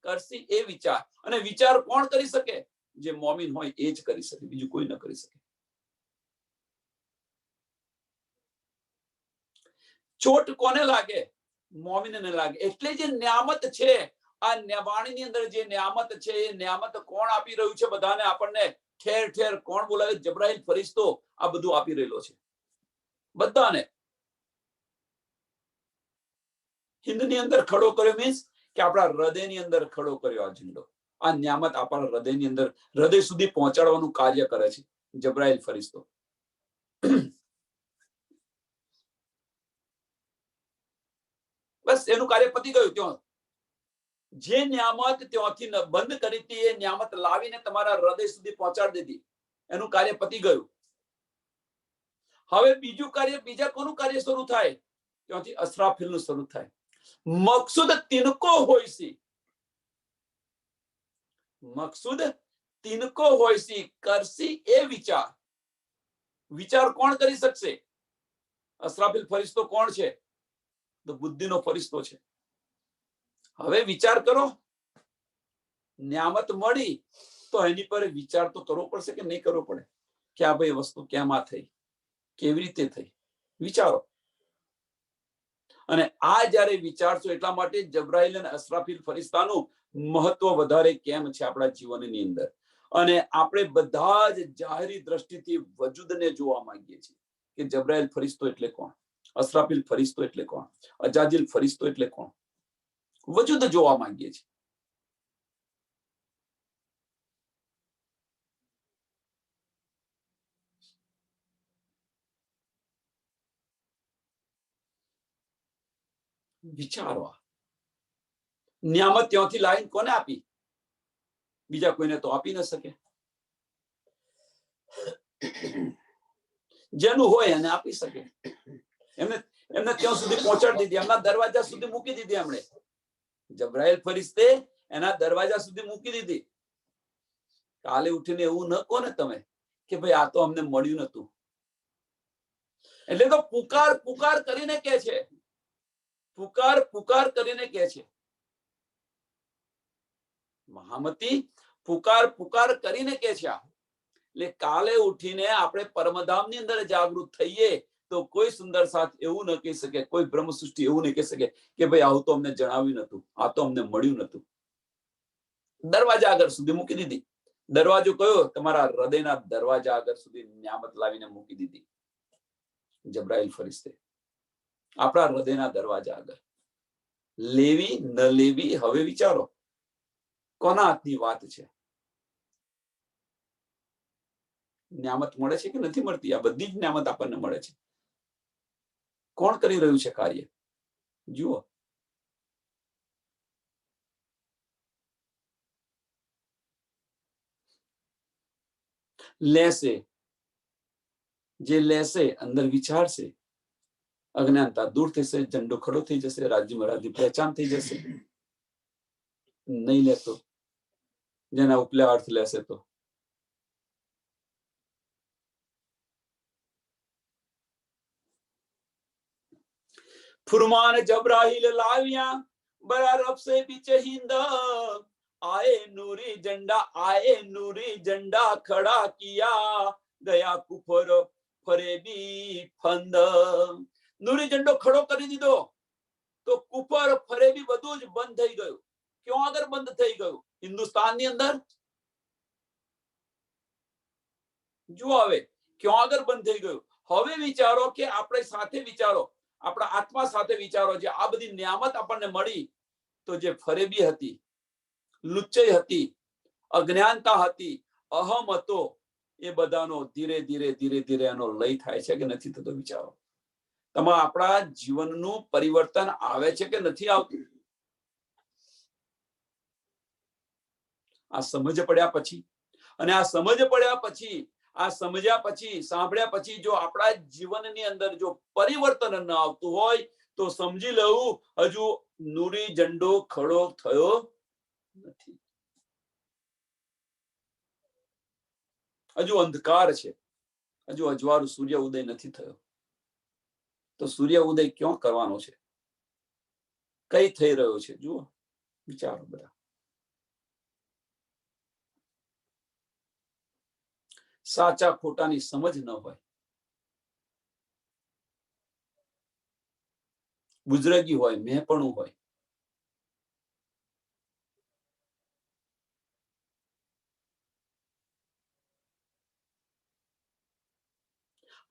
કરશી એ વિચાર. અને વિચાર કોણ કરી શકે? જે મોમીન હોય એ જ કરી શકે, બીજું કોઈ ન કરી શકે. ચોટ કોને લાગે? મોમીનને લાગે. એટલે જે નિયામત છે, આ વાણીની અંદર જે નિયામત છે, એ નિયામત કોણ આપી રહ્યું છે બધાને? આપણને ઠેર ઠેર કોણ બોલાવે? જબરાઈલ ફરિશ્તો આ બધું આપી રહેલો છે બધાને. હિન્દની અંદર ખડો કર્યો મીન્સ કે આપણા હૃદયની અંદર ખડો કર્યો આ ઝંડો. આ નિયામત આપણા હૃદયની અંદર, હૃદય સુધી પહોંચાડવાનું કાર્ય કરે છે જબરાઈલ ફરિશ્તો. બસ એનું કાર્ય પતી ગયું. ત્યાં જે નિયામત ત્યાંથી બંધ કરી હતી એ નિયામત લાવીને તમારા હૃદય સુધી પહોંચાડી દીધી. એનું કાર્ય પતી ગયું. હવે બીજું કાર્ય, બીજા કોનું કાર્ય શરૂ થાય? ત્યાંથી અસરાફીલનું શરૂ થાય. મકસૂદ તિનકો હોય છે, મકસૂદ તિનકો હોય છે, કરશી એ વિચાર. વિચાર કોણ કરી શકશે? અસરાફીલ ફરિશ્તો કોણ છે? તો બુદ્ધિનો ફરિશ્તો છે. હવે વિચાર કરો, નિયામત મળી તો એની પર વિચાર તો કરવો પડશે કે નહીં કરવો પડે? કે આ ભાઈ વસ્તુ કેમ આ થઈ, કેવી રીતે થઈ? વિચારો. અને આ જયારે વિચારશો, એટલા માટે જબરાઈલ અને અસરાફીલ ફરિશ્તાનું મહત્વ વધારે કેમ છે આપણા જીવનની અંદર. અને આપણે બધા જ જાહેરી દ્રષ્ટિથી વજૂદને જોવા માંગીએ છીએ કે જબરાઈલ ફરિશ્તો એટલે કોણ, અસરાફીલ ફરિશ્તો એટલે કોણ, અજાજીલ ફરિશ્તો એટલે કોણ, વજૂદ જોવા માંગીએ છીએ. વિચારો. નિયામત ત્યાંથી લાઈન કોને આપી? બીજા કોઈને તો આપી ન શકે. જેનું હોય એને આપી શકે. એમને ત્યાં સુધી પહોંચાડી દીધી, એમના દરવાજા સુધી મૂકી દીધી. એમણે જબરાઈલ ફરિશ્તે એના દરવાજા સુધી મૂકી દીધી. કાલે ઉઠીને એવું ન કહો ને તમે કે ભાઈ આ તો અમને મળ્યું નતું. એટલે તો પુકાર પુકાર કરીને કે છે, પુકાર પુકાર કરીને કે છે, મહામતી પુકાર પુકાર કરીને કે છે. એટલે કાલે ઉઠીને આપણે પરમધામની અંદર જાગૃત થઈએ તો કોઈ સુંદર સાથ એવું ન કહી શકે, કોઈ બ્રહ્મ સૃષ્ટિ એવું નહીં કહી શકે કે ભાઈ આવું તો અમને જણાવ્યું નતું, આ તો અમને મળ્યું નતું. દરવાજા આગળ સુધી મૂકી દીધી. દરવાજો કયો? તમારા હૃદયના દરવાજા આગળ સુધી નિયામત લાવીને મૂકી દીધી જબ્રાઈલ ફરિશ્તે, આપણા હૃદયના દરવાજા આગળ. લેવી ન લેવી હવે વિચારો, કોના હાથની વાત છે? નિયામત મળે છે કે નથી મળતી? આ બધી જ નિયામત આપણને મળે છે. કોણ કરી રહ્યું છે કાર્ય? જુઓ, લેશે, જે લેશે અંદર વિચારશે, અજ્ઞાનતા દૂર થશે, ઝંડો ખડો થઈ જશે, રાજ્ય મહારાજની પહેચાન થઈ જશે. નહીં લેતો, જેના ઉપલા અર્થ લેશે તો ફુરમાન જબરાઈલ લાવ્યા બરારબ સે બીચે હિંદ, आए नूरी झंडा खड़ा किया, गया कुफर फरेबी फंद. નૂરી ઝંડો ખડો કરી દીધો તો કુફર ફરેબી બધું જ બંધ થઈ ગયું. ક્યાં આગળ બંધ થઈ ગયું? હિન્દુસ્તાનની અંદર. જુઓ હવે ક્યાં આગળ બંધ થઈ ગયું. હવે વિચારો કે આપણે સાથે વિચારો, આપણા આત્મા સાથે વિચારો, જે આ બધી નિયામત આપણને મળી તો જે ફરેબી હતી, લુચ્ચઈ હતી, અજ્ઞાનતા હતી, અહમ હતો, એ બધાનો ધીરે ધીરે ધીરે ધીરે એનો લય થાય છે કે નથી થતો? વિચારો. તમારા આપણા જીવનનું પરિવર્તન આવે છે કે નથી આવતું? આ સમજ પડ્યા પછી, અને આ સમજ પડ્યા પછી, આ સમજ્યા પછી, સાંભળ્યા પછી જો આપણા જીવનની અંદર જો પરિવર્તન ન આવતું હોય તો સમજી લેવું હજુ નૂરી ઝંડો ખડો થયો નથી. હજુ અંધકાર છે, હજુ અજવાળું સૂર્ય ઉદય નથી થયો. તો સૂર્ય ઉદય ક્યાં કરવાનો છે? કઈ થઈ રહ્યો છે? જુઓ, વિચારો બધા. સાચા ખોટાની સમજ ન હોય, બુજરગી હોય, મેપણું હોય,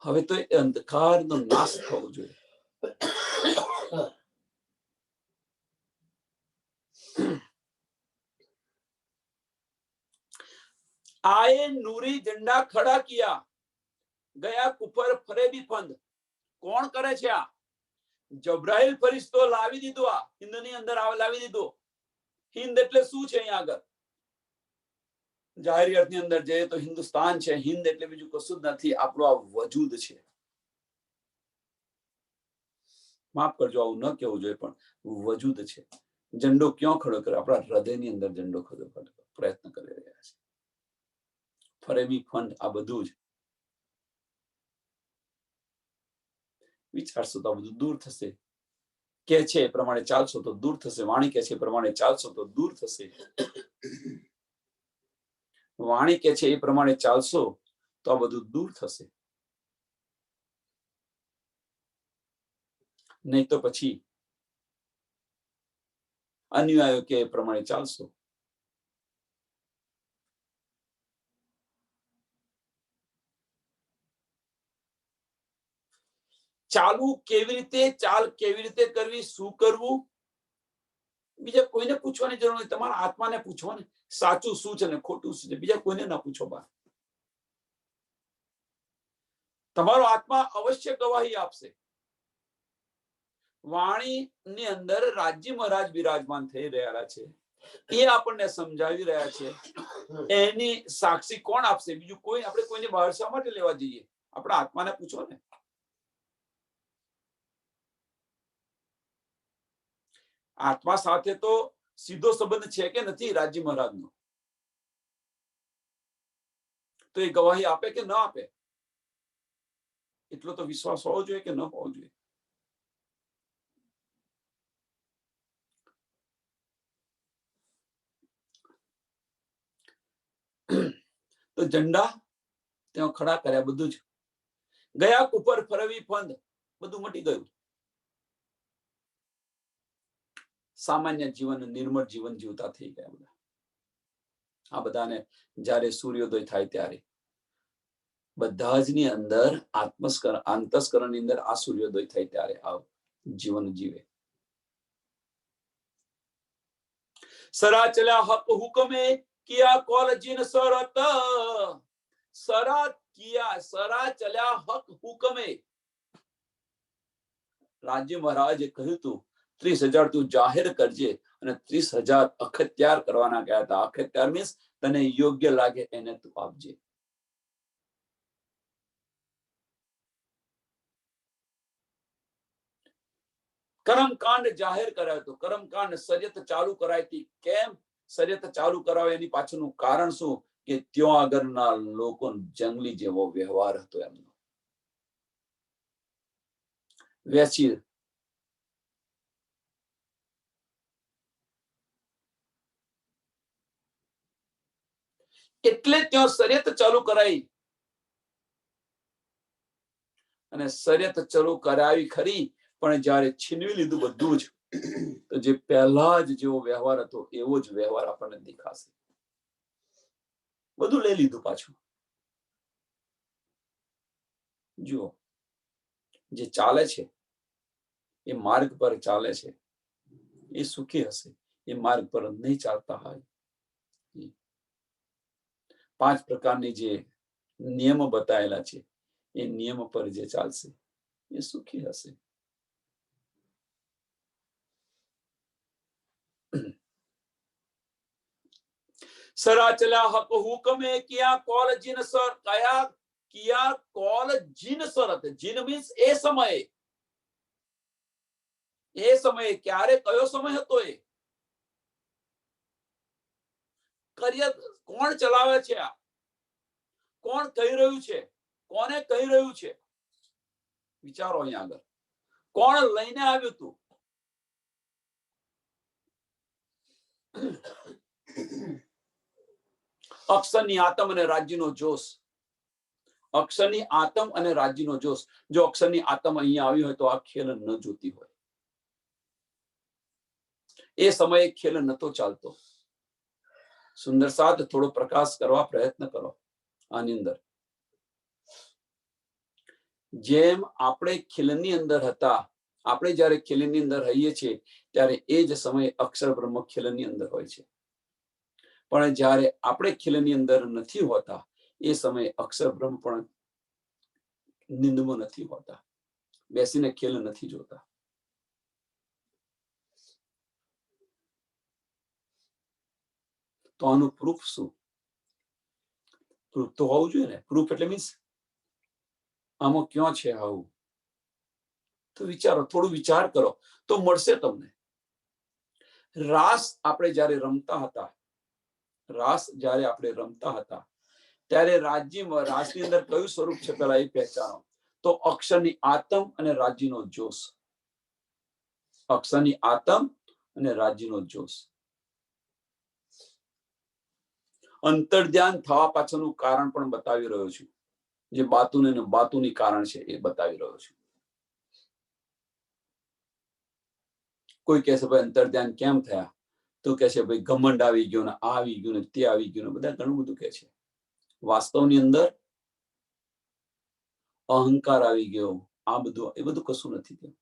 હવે તો એ અંધકારનો નાશ થવો જોઈએ. आए नूरी झंडा खड़ा किया, गया कुफर फरेबी फंद. કોણ કરે છે આ? જબ્રાઈલ ફરિશ્તો લાવી દીધો. આ હિન્દની અંદર લાવી દીધો. હિન્દ એટલે શું છે? અહીંયા આગળ જાહેર અર્થની અંદર જઈએ તો હિન્દુસ્તાન છે. હિન્દ એટલે બીજું કશું જ નથી, આપણો આ વજૂદ છે. માફ કરજો, આવું ન કહેવું જોઈએ, પણ વજૂદ છે. ઝંડો ક્યાં ખડો કર્યો? આપણા હૃદયની અંદર ઝંડો ખડો કરવાનો પ્રયત્ન કરી રહ્યા છે. ફરેબી ફંડ, આ બધું જ વિચારશો તો આ બધું દૂર થશે. કે છે એ પ્રમાણે ચાલશો તો દૂર થશે. વાણી કે છે એ પ્રમાણે ચાલશો તો દૂર થશે. વાણી કે છે એ પ્રમાણે ચાલશો તો આ બધું દૂર થશે. નહીં તો પછી અન્યાયો કે એ પ્રમાણે ચાલશો. ચાલવું કેવી રીતે, ચાલ કેવી રીતે કરવી, શું કરવું, બીજા કોઈને પૂછવાની જરૂર નથી. તમારા આત્માને પૂછો ને, સાચું શું છે ને ખોટું શું છે. બીજા કોઈને ના પૂછો. બા તમારો આત્મા અવશ્ય ગવાહી આપશે. વાણીની અંદર રાજ્ય મહારાજ બિરાજમાન થઈ રહ્યા છે, એ આપણને સમજાવી રહ્યા છે. એની સાક્ષી કોણ આપશે? બીજું કોઈ. આપણે કોઈને બહાર શા માટે લેવા જઈએ? આપણા આત્માને પૂછો ને. આત્મા સાથે તો સીધો સંબંધ છે કે નથી રાજી મહારાજનો, તો એ ગવાહી આપે કે ન આપે? એટલો તો વિશ્વાસ હોવો જોઈએ કે ન હોવો જોઈએ? તો ઝંડા ત્યાં ખડા કર્યા, બધું જ ગયા કુપર ફરવી ફંદ, બધું મટી ગયું. સામાન્ય જીવન, નિર્મળ જીવન જીવતા થઈ ગયા બધા. આ બધાને જ્યારે સૂર્યોદય થાય ત્યારે બધા જ ની અંદર અંતસ્કરણની અંદર આ સૂર્યોદય થાય ત્યારે આ જીવન જીવે. સરા ચલ્યા હક હુકમે કિયા કોલ જીન સરત, સરા ચલ્યા હક હુકમે. રાજ્ય મહારાજે કહ્યું તું 30,000 તું જાહેર કરજે, અને 30,000 અખત્યાર કરવાના ગયા હતા. અખત્યાર મીન્સ તને યોગ્ય લાગે એને તું આપજે. કર્મકાંડ જાહેર કરાયો હતો. કર્મકાંડ શર્યત ચાલુ કરાઈ હતી. કેમ શર્યત ચાલુ કરાવે એની પાછળનું કારણ શું? કે ત્યાં આગળના લોકો જંગલી જેવો વ્યવહાર હતો એમનો. વેચી એટલે ત્યાં શર્યત ચાલુ કરાઈ. અને શર્યત ચાલુ કરાવી ખરી, પણ જ્યારે છીનવી લીધું બધું જ, તો જે પહેલા જ જેવો વ્યવહાર હતો એવો જ વ્યવહાર આપણને દેખાશે. બધું લઈ લીધું પાછું. જુઓ, જે ચાલે છે એ માર્ગ પર ચાલે છે એ સુખી હશે. એ માર્ગ પર નહીં ચાલતા હોય, 5 પ્રકારની જે નિયમો બતાવેલા છે એ નિયમ પર જે ચાલશે એ સુખી હશે. સરા ચલ્યા હક હુકમે કિયા કોલ જીન સર, કયા કિયા કોલ જીન સરત. જીન મીન્સ એ સમયે. એ સમયે ક્યારે, કયો સમય હતો એ? કોણ ચલાવે છે આ? કોણ કહી રહ્યું છે? કોને કહી રહ્યું છે? વિચારો અહીંયા આગળ. કોણ લઈને આવ્યું તું? અક્ષરની આતમ અને રાજ્યનો જોશ. અક્ષરની આતમ અને રાજ્યનો જોશ. જો અક્ષરની આતમ અહીંયા આવી હોય તો આ ખેલ ન જોતી હોય. એ સમયે ખેલ નતો ચાલતો. સુંદર સાથ થોડો પ્રકાશ કરવા પ્રયત્ન કરો આની અંદર. જેમ આપણે ખેલની અંદર હતા, આપણે જ્યારે ખેલની અંદર રહીએ છીએ ત્યારે એ જ સમયે અક્ષર બ્રહ્મ ખેલની અંદર હોય છે. પણ જ્યારે આપણે ખેલની અંદર નથી હોતા એ સમયે અક્ષર બ્રહ્મ પણ નિંદમાં નથી હોતા, બેસીને ખેલ નથી જોતા. તો આનું પ્રૂફ શું? પ્રૂફ તો હોવું જોઈએ ને. પ્રૂફ એટલે મીન્સ આમાં ક્યાં છે આવું? તો વિચારો, થોડું વિચાર કરો તો મળશે તમને. રાસ આપણે જ્યારે રમતા હતા, ત્યારે રાસની અંદર કયું સ્વરૂપ છે પેલા એ પહેચાનો. તો અક્ષરની આતમ અને રાજ્યનો જોશ. અક્ષરની આતમ અને રાજ્યનો જોશ. અંતર્ધ્યાન થવા પાછળનું કારણ પણ બતાવી રહ્યો છું. જે બાતુની કારણ છે એ બતાવી રહ્યો છું. કોઈ કહેશે ભાઈ અંતર્ધ્યાન કેમ થયા? તો કહેશે ભાઈ ઘમંડ આવી ગયો ને, આ આવી ગયું ને, તે આવી ગયું ને, બધા ઘણું બધું કહે છે. વાસ્તવની અંદર અહંકાર આવી ગયો, આ બધું, એ બધું કશું નથી થયું.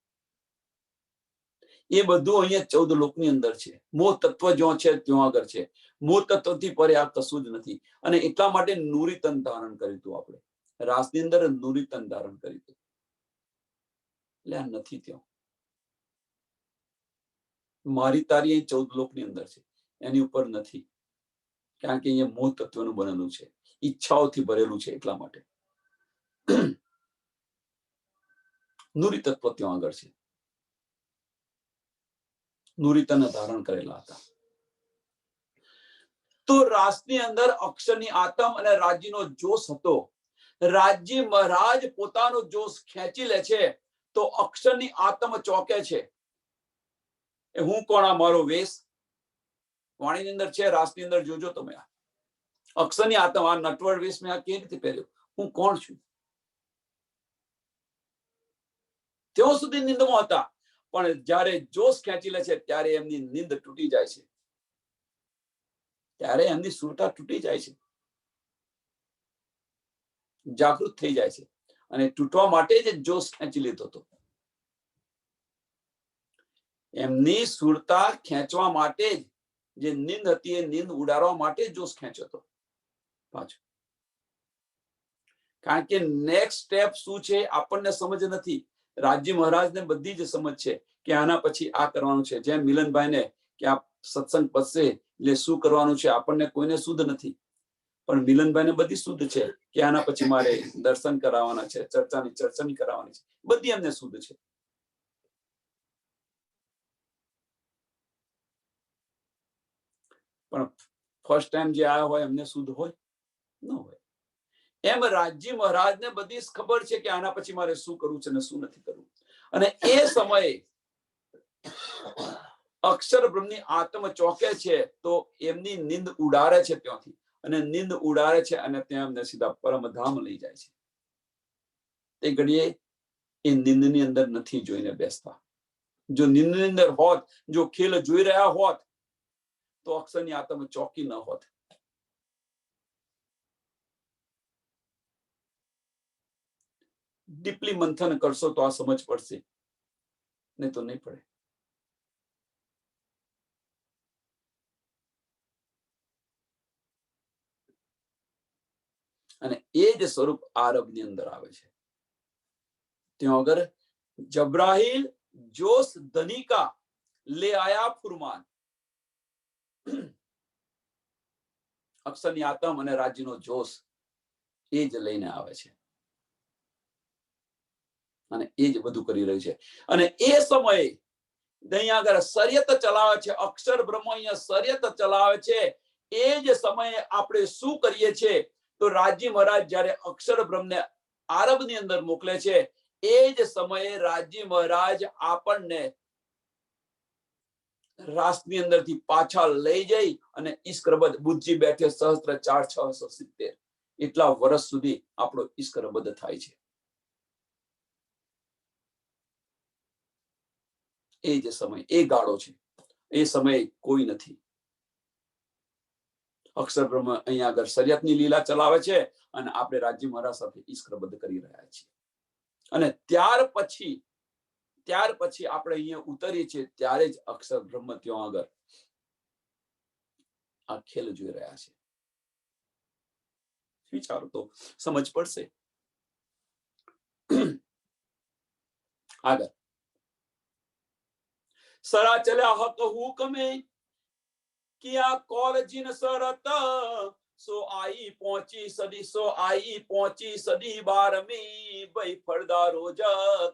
એ બધું અહીંયા 14 લોકની અંદર છે. મોહ તત્વ જ્યાં છે ત્યાં આગળ છે. મોહ તત્વથી પરે આ કશું જ નથી. અને એટલા માટે નુરીતન ધારણ કર્યું હતું આપણે. રાસની અંદર નુરીતન ધારણ કર્યું હતું. એટલે આ નથી ત્યાં. મારી તારી 14 લોકની અંદર છે, એની ઉપર નથી. કારણ કે અહીંયા મોહ તત્વનું બનેલું છે, ઈચ્છાઓથી ભરેલું છે. એટલા માટે નુરી તત્વ ત્યાં આગળ છે. નુરીતન ધારણ કરેલા હતા. તો રાસની અંદર અક્ષરની આત્મ અને રાજ્યનો જોશ હતો. રાજ્ય મહારાજ પોતાનો જોશ ખેંચી લે છે તો અક્ષરની આત્મ ચોકે છે. હું કોણ? આ મારો વેશ વાણીની અંદર છે, રાસની અંદર જોજો તમે. અક્ષરની આત્મ, આ નટવર વેશ મેં આ કેવી રીતે પહેર્યો? હું કોણ છું? તેઓ સુધી નિંદમાં હતા, પણ જ્યારે જોશ ખેંચી લે છે ત્યારે એમની નિંદ તૂટી જાય છે, ત્યારે એમની સુરતા તૂટી જાય છે, જાગૃત થઈ જાય છે. અને તૂટવા માટે જ જોશ ખેંચી લીધો હતો. એમની સુરતા ખેંચવા માટે જ જે નિંદ હતી એ નિંદ ઉડાડવા માટે જોશ ખેંચ્યો હતો પાછો. કારણ કે નેક્સ્ટ સ્ટેપ શું છે આપણને સમજ નથી. રાજ્ય મહારાજને બધી જ સમજ છે કે આના પછી આ કરવાનું છે. જેમ મિલનભાઈને કે આ સત્સંગ પતશે એટલે શું કરવાનું છે, આપણને કોઈને શુદ્ધ નથી, પણ મિલનભાઈને બધી શુદ્ધ છે કે આના પછી મારે દર્શન કરાવવાના છે, ચર્ચાની કરાવવાની છે, બધી એમને શુદ્ધ છે. પણ ફર્સ્ટ ટાઈમ જે આયા હોય એમને શુદ્ધ હોય ન હોય. એમ રાજ્ય મહારાજને બધી ખબર છે કે આના પછી મારે શું કરવું છે ને શું નથી કરવું. અને એ સમયે અક્ષર બ્રહ્મની આત્મ ચોકે છે તો એમની નિંદ ઉડાડે છે ત્યાંથી, અને નિંદ ઉડાડે છે અને ત્યાં એમને સીધા પરમધામ લઈ જાય છે. તે ઘડીએ એ નિંદની અંદર નથી જોઈને બેસતા. જો નિંદની અંદર હોત, જો ખેલ જોઈ રહ્યા હોત તો અક્ષરની આત્મ ચોકી ન હોત. ડીપલી મંથન કરશો તો આ સમજ પડશે, નહીં તો નહીં પડે. અને એ જ સ્વરૂપ આરબની અંદર આવે છે. ત્યાં આગળ જબ્રાહીલ જોશ ધનિકા લે આયા ફુરમાન. અક્ષરની આત્મ અને રાજ્યનો જોશ એ જ લઈને આવે છે, અને એ જ બધું કરી રહ્યું છે. અને એ સમયે અહીંયા આગળ શર્યત ચલાવે છે, અક્ષર બ્રહ્મ અહીંયા શર્યત ચલાવે છે. એ જ સમયે આપણે શું કરીએ છીએ? તો રાજ્ય મહારાજ જયારે અક્ષર બ્રહ્મને આરબની અંદર મોકલે છે, એ જ સમયે રાજ્ય મહારાજ આપણને રાસની અંદરથી પાછા લઈ જઈ અને ઈશ્કરબદ્ધ બુદ્ધિ બેઠે સહસ્ત્ર 4670 એટલા વર્ષ સુધી આપણો ઈશ્કરબદ્ધ થાય છે. એ જ સમય, એ ગાળો છે. એ સમયે કોઈ નથી. અક્ષર બ્રહ્મ અહીંયા આગળ શરિયતની લીલા ચલાવે છે અને આપણે રાજ્ય મહારાજ સાથે ઈશ્કરબદ્ધ કરી રહ્યા છીએ. અને ત્યાર પછી આપણે અહીંયા ઉતરીએ છીએ ત્યારે જ અક્ષર બ્રહ્મ ત્યાં આગળ આ ખેલ જોઈ રહ્યા છે. વિચારો તો સમજ પડશે. આગળ સરા ચલ્યા હક હુકમે કિયા કોલ જીન સરત સો આઈ પહોંચી સદી 12મી ભાઈ ફળદા રોજ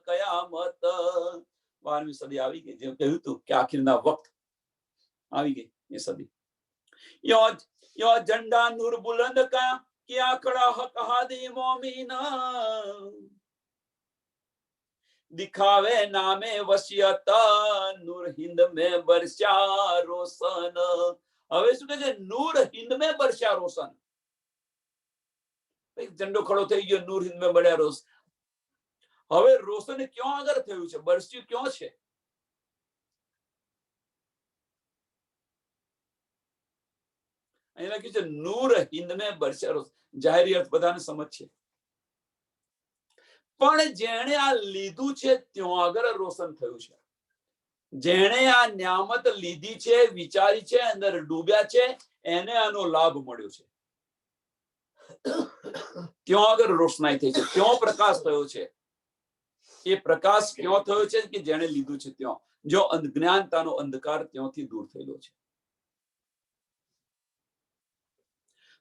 કયામત. 12મી સદી આવી ગઈ. જેમ કહ્યું હતું કે આખિરના વખત આવી ગઈ એ સદી. યો ઝંડા નૂર બુલંદ કા કિયા ખડા હક હાદી મોમીના दिखावे नामे वसियत नूर हिंद में बरसा रोशन. હવે શું કહે છે? નૂર હિંદ में बरसा रोशन. ઝંડો ખડો થઈ ગયો, નૂર હિંદ में બળ્યા રોશન. હવે રોશન ક્યાં આગળ થયું છે? બરસ્યું ક્યાં છે? અહીં લખ્યું છે નૂર હિંદ में बरसा रोशन. જાહેરી અર્થ બધાને સમજ છે, પણ જેણે આ લીધું છે ત્યાં આગળ રોશન થયું છે. જેણે આ ન્યામત લીધી છે, વિચારી છે, અંદર ડૂબ્યા છે, એને આનો લાભ મળ્યો છે. ત્યાં આગળ રોશનાઈ થઈ છે, ત્યાં પ્રકાશ થયો છે. એ પ્રકાશ ક્યાં થયો છે? કે જેણે લીધું છે ત્યાં. જો જ્ઞાનતાનો અંધકાર ત્યાંથી દૂર થયેલો છે.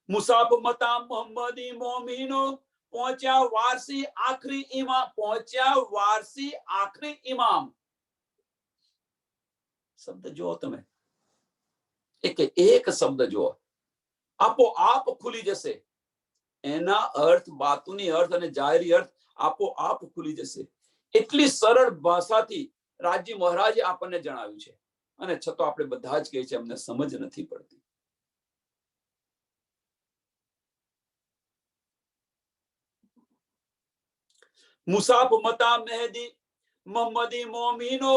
મુસાફ મતા મોહમ્મદી મોમીનો પહોંચ્યા વારસી આખરી ઇમામ. શબ્દ જુઓ તમે, એક શબ્દ જુઓ. આપોઆપ ખુલી જશે. એના અર્થ, બાતુની અર્થ અને જાહેરી અર્થ આપોઆપ ખુલી જશે. એટલી સરળ ભાષાથી રાજી મહારાજે આપણને જણાવ્યું છે, અને છતાં આપણે બધા જ કહે છે અમને સમજ નથી પડતી. મુસાફ મતા મહેદી મોહમ્મદી મોમીનો,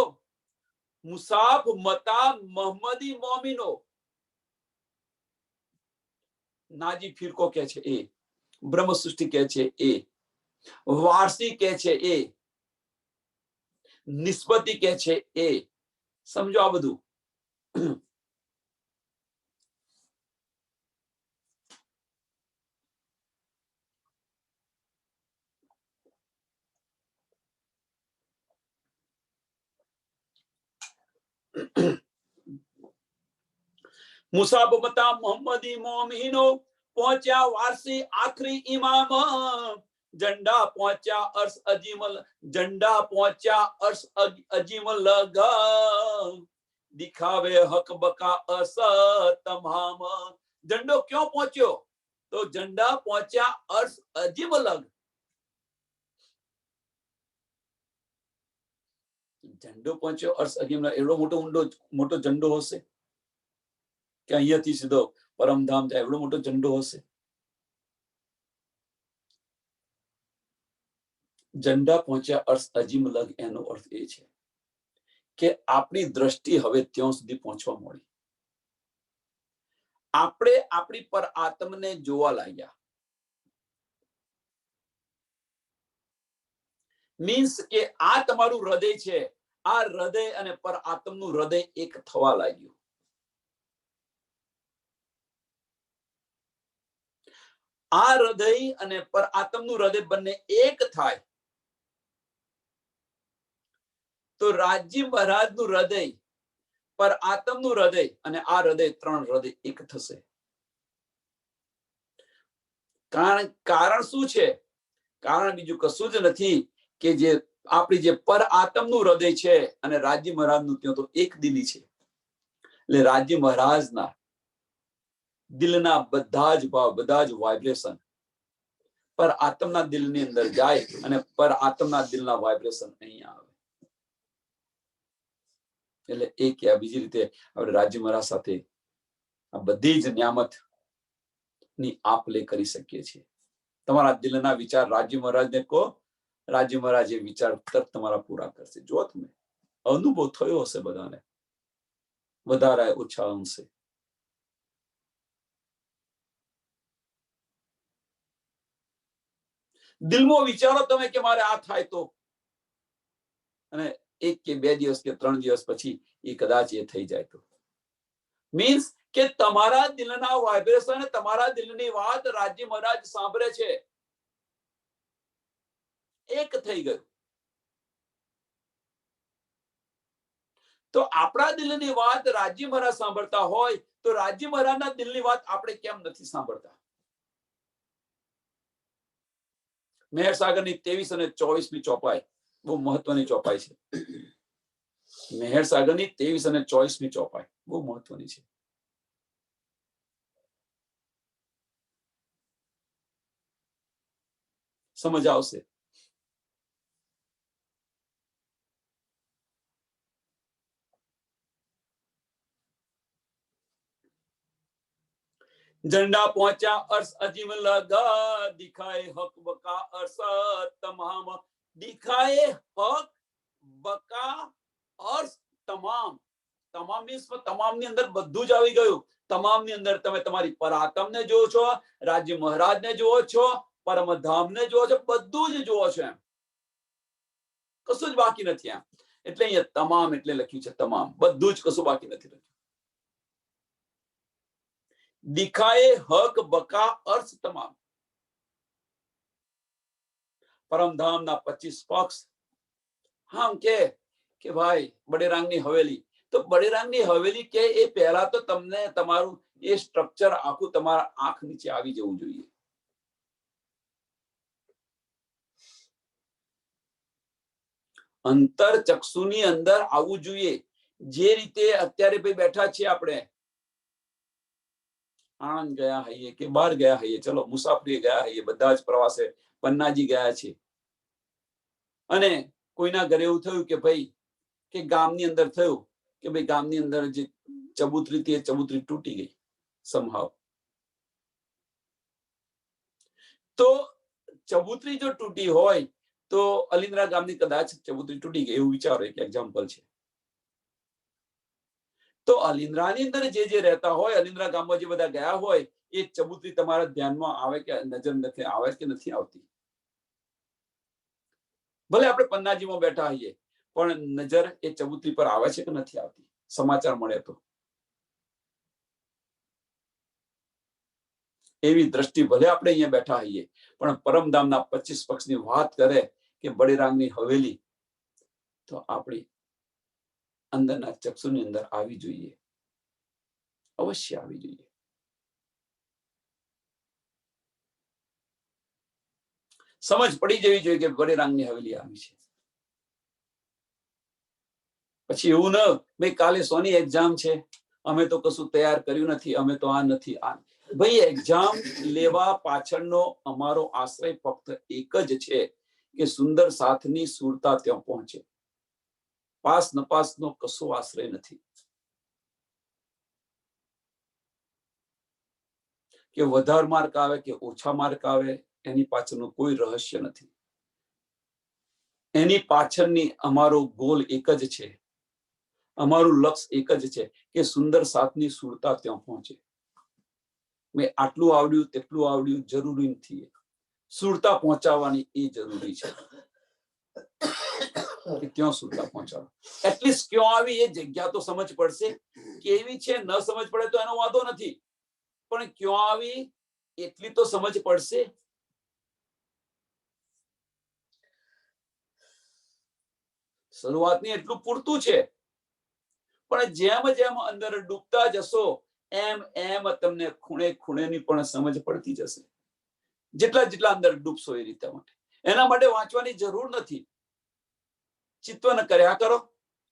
મુસાફ મતા મોહમ્મદી મોમીનો. નાજી ફિરકો કે છે એ, બ્રહ્મ સૃષ્ટિ કે છે એ, વારસી કે છે એ, નિસ્બતી કે છે એ. સમજો આ બધું. મુસાબ મતા મોહમ્મદી મોમીનો, પહોંચ્યા વારસી આખરી ઇમામ. ઝંડા પહોંચ્યા અર્શ અજીમલ, ઝંડા પહોંચ્યા અર્શ અજીમલ લગા, દિખાવે હક બકા અસ તમામ. ઝંડો ક્यों પહોંચ્યો? તો ઝંડા પહોંચ્યા અર્શ અજીમ લગ. ઝંડો પહોંચ્યો અર્શ અજીમ લગ. એવડો મોટો ઝંડો હશે કે અહીંયાથી સીધો પરમધામ જાય? એવડો મોટો ઝંડો હશે? ઝંડા પહોંચ્યા અર્શ અજીમ લગ, એનો અર્થ એ છે કે આપણી દ્રષ્ટિ હવે ત્યાં સુધી પહોંચવા મળી. આપણે આપણી પર આત્મને જોવા લાગ્યા. મીન્સ કે આ તમારું હૃદય છે, આ હૃદય અને પર આત્મનું હૃદય એક થવા લાગ્યું. આ હૃદય અને પર આત્મનું હૃદય બંને એક થાય તો રાજી મહારાજનું હૃદય, પર આત્મનું હૃદય અને આ હૃદય, ત્રણ હૃદય એક થશે. કારણ શું છે? કારણ બીજું કશું જ નથી કે જે આપણી જે પર આત્મનું હૃદય છે અને રાજી મહારાજનું ત્યાં તો એક દિલી છે. એટલે રાજી મહારાજના દિલના બધા જ ભાવ, બધા જ વાઇબ્રેશન પર આત્મના દિલની અંદર જાય અને પર આત્મના દિલના વાઇબ્રેશન અહીંયા આવે. એટલે એક યા બીજી રીતે આપણે રાજી મહારાજ સાથે આ બધી જ નિયામત ની આપ લે કરી શકીએ છીએ. તમારા દિલના વિચાર રાજી મહારાજને કહો, રાજી મહારાજ એ વિચાર તરત તમારા પૂરા કરશે. જો તમે અનુભવ થયો હશે બધાને, વધારે ઓછા અંશે. દિલમાં વિચારો તમે કે મારે આ થાય તો, અને એક કે બે દિવસ કે ત્રણ દિવસ પછી એ કદાચ એ થઈ જાય તો, મીન્સ કે તમારા દિલના વાઇબ્રેશન, તમારા દિલની વાત રાજી મહારાજ સાંભળે છે, એક થઈ ગયું. તો આપણા દિલની વાત રાજી મહારાજ સાંભળતા હોય તો રાજી મહારાજના દિલની વાત આપણે કેમ નથી સાંભળતા? મેહર સાગરની 23 અને 24મી ચોપાઈ બહુ મહત્વની ચોપાઈ છે. મેહર સાગરની 23 અને 24મી ચોપાઈ બહુ મહત્વની છે. સમજ આવશે. झंडा पहुंचा अर्श अजीम लगा, दिखाए हक बका अर्श तमाम. दिखाए हक બકા અર્શ તમામ. તમામ મીન્સ તમામની અંદર બધું જ આવી ગયું. તમામની અંદર તમે તમારી પરાક્રમને જોવો છો, રાજ્ય મહારાજને જોવો છો, પરમધામને જોવો છો, બધું જ જોવો છો. એમ કશું જ બાકી નથી. એમ એટલે અહીંયા તમામ એટલે લખ્યું છે તમામ, બધું જ, કશું બાકી નથી લખ્યું. દિખાએ હક બકા અર્શ તમામ. પરમધામના 25 પક્ષ. હા કે ભાઈ બડેરાંગની હવેલી, તો બડેરાંગની હવેલી કે એ પહેલા તો તમને તમારું એ સ્ટ્રક્ચર આખું તમારા આંખ નીચે આવી જવું જોઈએ. અંતર ચક્ષુની અંદર આવવું જોઈએ. જે રીતે અત્યારે ભાઈ બેઠા છીએ આપણે, આણંદ ગયા હોઈએ કે બહાર ગયા હોઈએ, ચલો મુસાફરી ગયા હોઈએ, બધા જ પ્રવાસે પન્નાજી ગયા છે, અને કોઈના ઘરે એવું થયું કે ભાઈ કે ગામની અંદર થયું કે ભાઈ ગામની અંદર જે ચબૂતરી હતી એ ચબૂતરી તૂટી ગઈ સમહાવ. તો ચબૂતરી જો તૂટી હોય તો અલિન્દ્રા ગામની કદાચ ચબૂતરી તૂટી ગઈ એવું વિચારો, એક એક્ઝામ્પલ છે. તો અલિન્દ્રાની અંદર જે રહેતા હોય, અલિન્દ્રા ગામમાં જે બધા ગયા હોય, એ ચબૂતરી તમારા ધ્યાનમાં આવે કે નજર નથી આવે કે નથી આવતી? ભલે આપણે પન્નાજીમાં બેઠા હોઈએ પણ નજર એ ચબૂતરી પર આવે છે કે નથી આવતી? સમાચાર મળે તો. એવી દ્રષ્ટિ ભલે આપણે અહીંયા બેઠા હોઈએ પણ પરમધામના 25 પક્ષની વાત કરે કે બળીરામની હવેલી, તો આપણી અંદરના ચક્ષુની અંદર આવી જોઈએ, અવશ્ય આવી જોઈએ. સમજ પડી જવી જોઈએ કે બળીરામની હવેલી આવી છે. પછી એવું ન ભાઈ કાલે સોની એક્ઝામ છે, અમે તો કશું તૈયાર કર્યું નથી, અમે તો આ નથી આ. ભાઈ એક્ઝામ લેવા પાછળનો અમારો આશ્રય ફક્ત એક જ છે કે સુંદર સાથની સુરતા ત્યાં પહોંચે. પાસ નપાસનો કશો આશ્રય નથી, કે વધારે માર્ક આવે કે ઓછા માર્ક આવે એની પાછળનું કોઈ રહસ્ય નથી. એની પાછળની અમારો ગોલ એક જ છે, અમારું લક્ષ્ય એક જ છે કે સુંદર સાથની સુરતા ત્યાં પહોંચે. મેં આટલું આવડ્યું તેટલું આવડ્યું જરૂરી નથી, સુરતા પહોંચાડવાની એ જરૂરી છે કે ક્યાં સુરતા પહોંચાડો. એટલીસ્ટ ક્યાં આવી એ જગ્યા તો સમજ પડશે. કેવી છે ન સમજ પડે તો એનો વાંધો નથી, પણ ક્યાં આવી એટલી તો સમજ પડશે. શરૂઆતની એટલું પૂરતું છે, પણ જેમ જેમ અંદર ડૂબતા જશો એમ એમ તમને ખૂણે ખૂણેની પણ સમજ પડતી જશે. જેટલા જેટલા અંદર ડૂબશો એ રીતે. માટે એના માટે વાંચવાની જરૂર નથી, ચિત્તવન કર્યા કરો,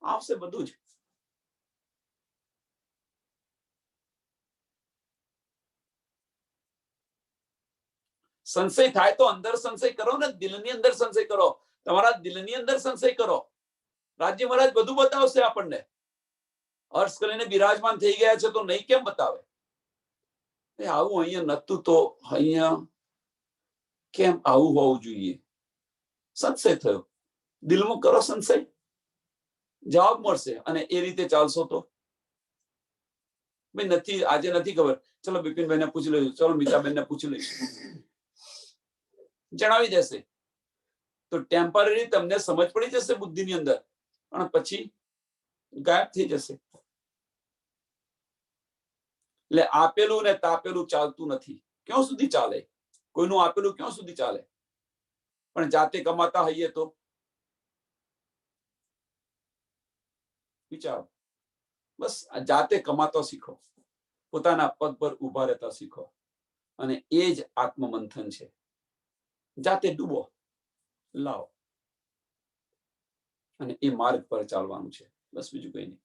આવશે બધું જ. સંશય થાય તો અંદર સંશય કરો ને, દિલની અંદર સંશય કરો, તમારા દિલની અંદર સંશય કરો. રાજ્ય મહારાજ બધું બતાવશે આપણને. અર્શ કરીને બિરાજમાન થઈ ગયા છે તો નહીં કેમ બતાવે? આવું અહીંયા નતું તો અહીંયા કેમ આવું હોવું જોઈએ? સંશય થયો, દિલમાં કરો સંશય, જવાબ મળશે. અને એ રીતે ચાલશો તો ભાઈ નથી, આજે નથી ખબર, ચલો બિપિનભાઈને પૂછી લઈશું, ચલો મીતાબેનને પૂછી લઈશું, જણાવી દેશે. તો ટેમ્પરરી તમને સમજ પડી જશે બુદ્ધિની અંદર, પણ પછી ગાયબ થઈ જશે. એટલે આપેલું ને તાપેલું ચાલતું નથી. ક્યાં સુધી ચાલે? કોઈનું આપેલું ક્યાં સુધી ચાલે? પણ જાતે કમાતા હોઈએ તો વિચારો. બસ જાતે કમાતો શીખો, પોતાના પગ પર ઉભા રહેતા શીખો, અને એ જ આત્મમંથન છે. જાતે ડૂબો, લાવો, અને એ માર્ગ પર ચાલવાનું છે. બસ બીજું કઈ નહીં.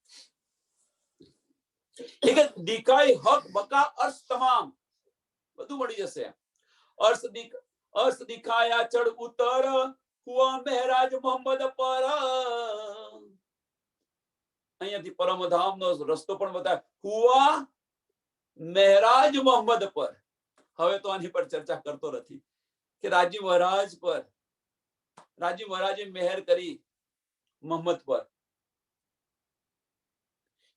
દિખાય હક બકા અર્થ તમામ બધું મળી જશે. અર્થ દિખાયા ચડ ઉતર હુઆ મહેરાજ મોહમ્મદ પર. અહીંયાથી પરમધામનો રસ્તો પણ બતાવે. હુઆ મહેરાજ મોહમ્મદ પર. હવે તો આની પર ચર્ચા કરતો નથી કે રાજી મહારાજ પર, રાજી મહારાજે મહેર કરી મોહમ્મદ પર.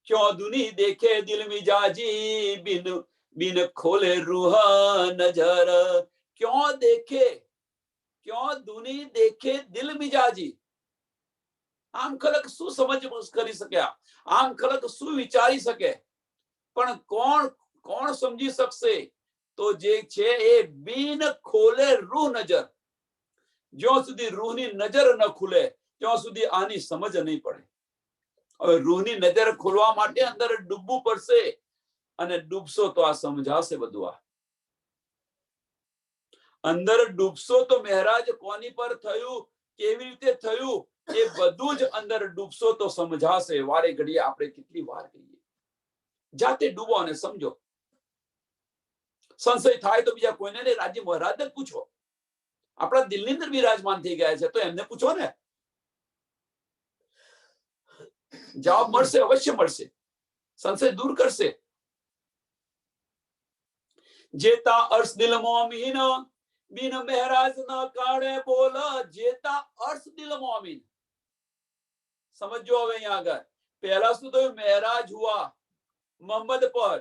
क्यों दुनी देखे दिल मिजाजी बिन बिन खोले रूह नजर. क्यों देखे, क्यों दुनी देखे दिल मिजाजी. આમ ખલક શું સમજ કરી શક્યા, આમ ખલક શું વિચારી શકે, પણ કોણ કોણ સમજી શકશે? તો જે છે એ બિન ખોલે રૂહ નજર. જ્યાં સુધી રૂહની નજર ન ખુલે ત્યાં સુધી આની સમજ નહીં પડે. હવે રૂહની નજર ખોલવા માટે અંદર ડૂબવું પડશે, અને ડૂબશો તો આ સમજાશે બધું. આ અંદર ડૂબશો તો મહારાજ કોની પર થયું, કેવી રીતે થયું, એ બધું જ અંદર ડૂબશો તો સમજાશે. વારે ઘડીએ આપણે કેટલી વાર કહીએ, જાતે ડૂબો અને સમજો. સંશય થાય તો બીજા કોઈને નહીં, રાજ્ય મહારાજને જ પૂછો. આપણા દિલની અંદર વિરાજમાન થઈ ગયા છે તો એમને પૂછો ને, જવાબ મળશે, અવશ્ય મળશે, સંશય દૂર કરશે. જેતા અર્શ દિલ મોમીન बिन महराज ना काढ़े बोला, जेता अर्श दिल मोमिन. समझो હવે અહીંયા આગળ પહેલા શું થયું? મહેરાજ હુઆ મોહમ્મદ પર.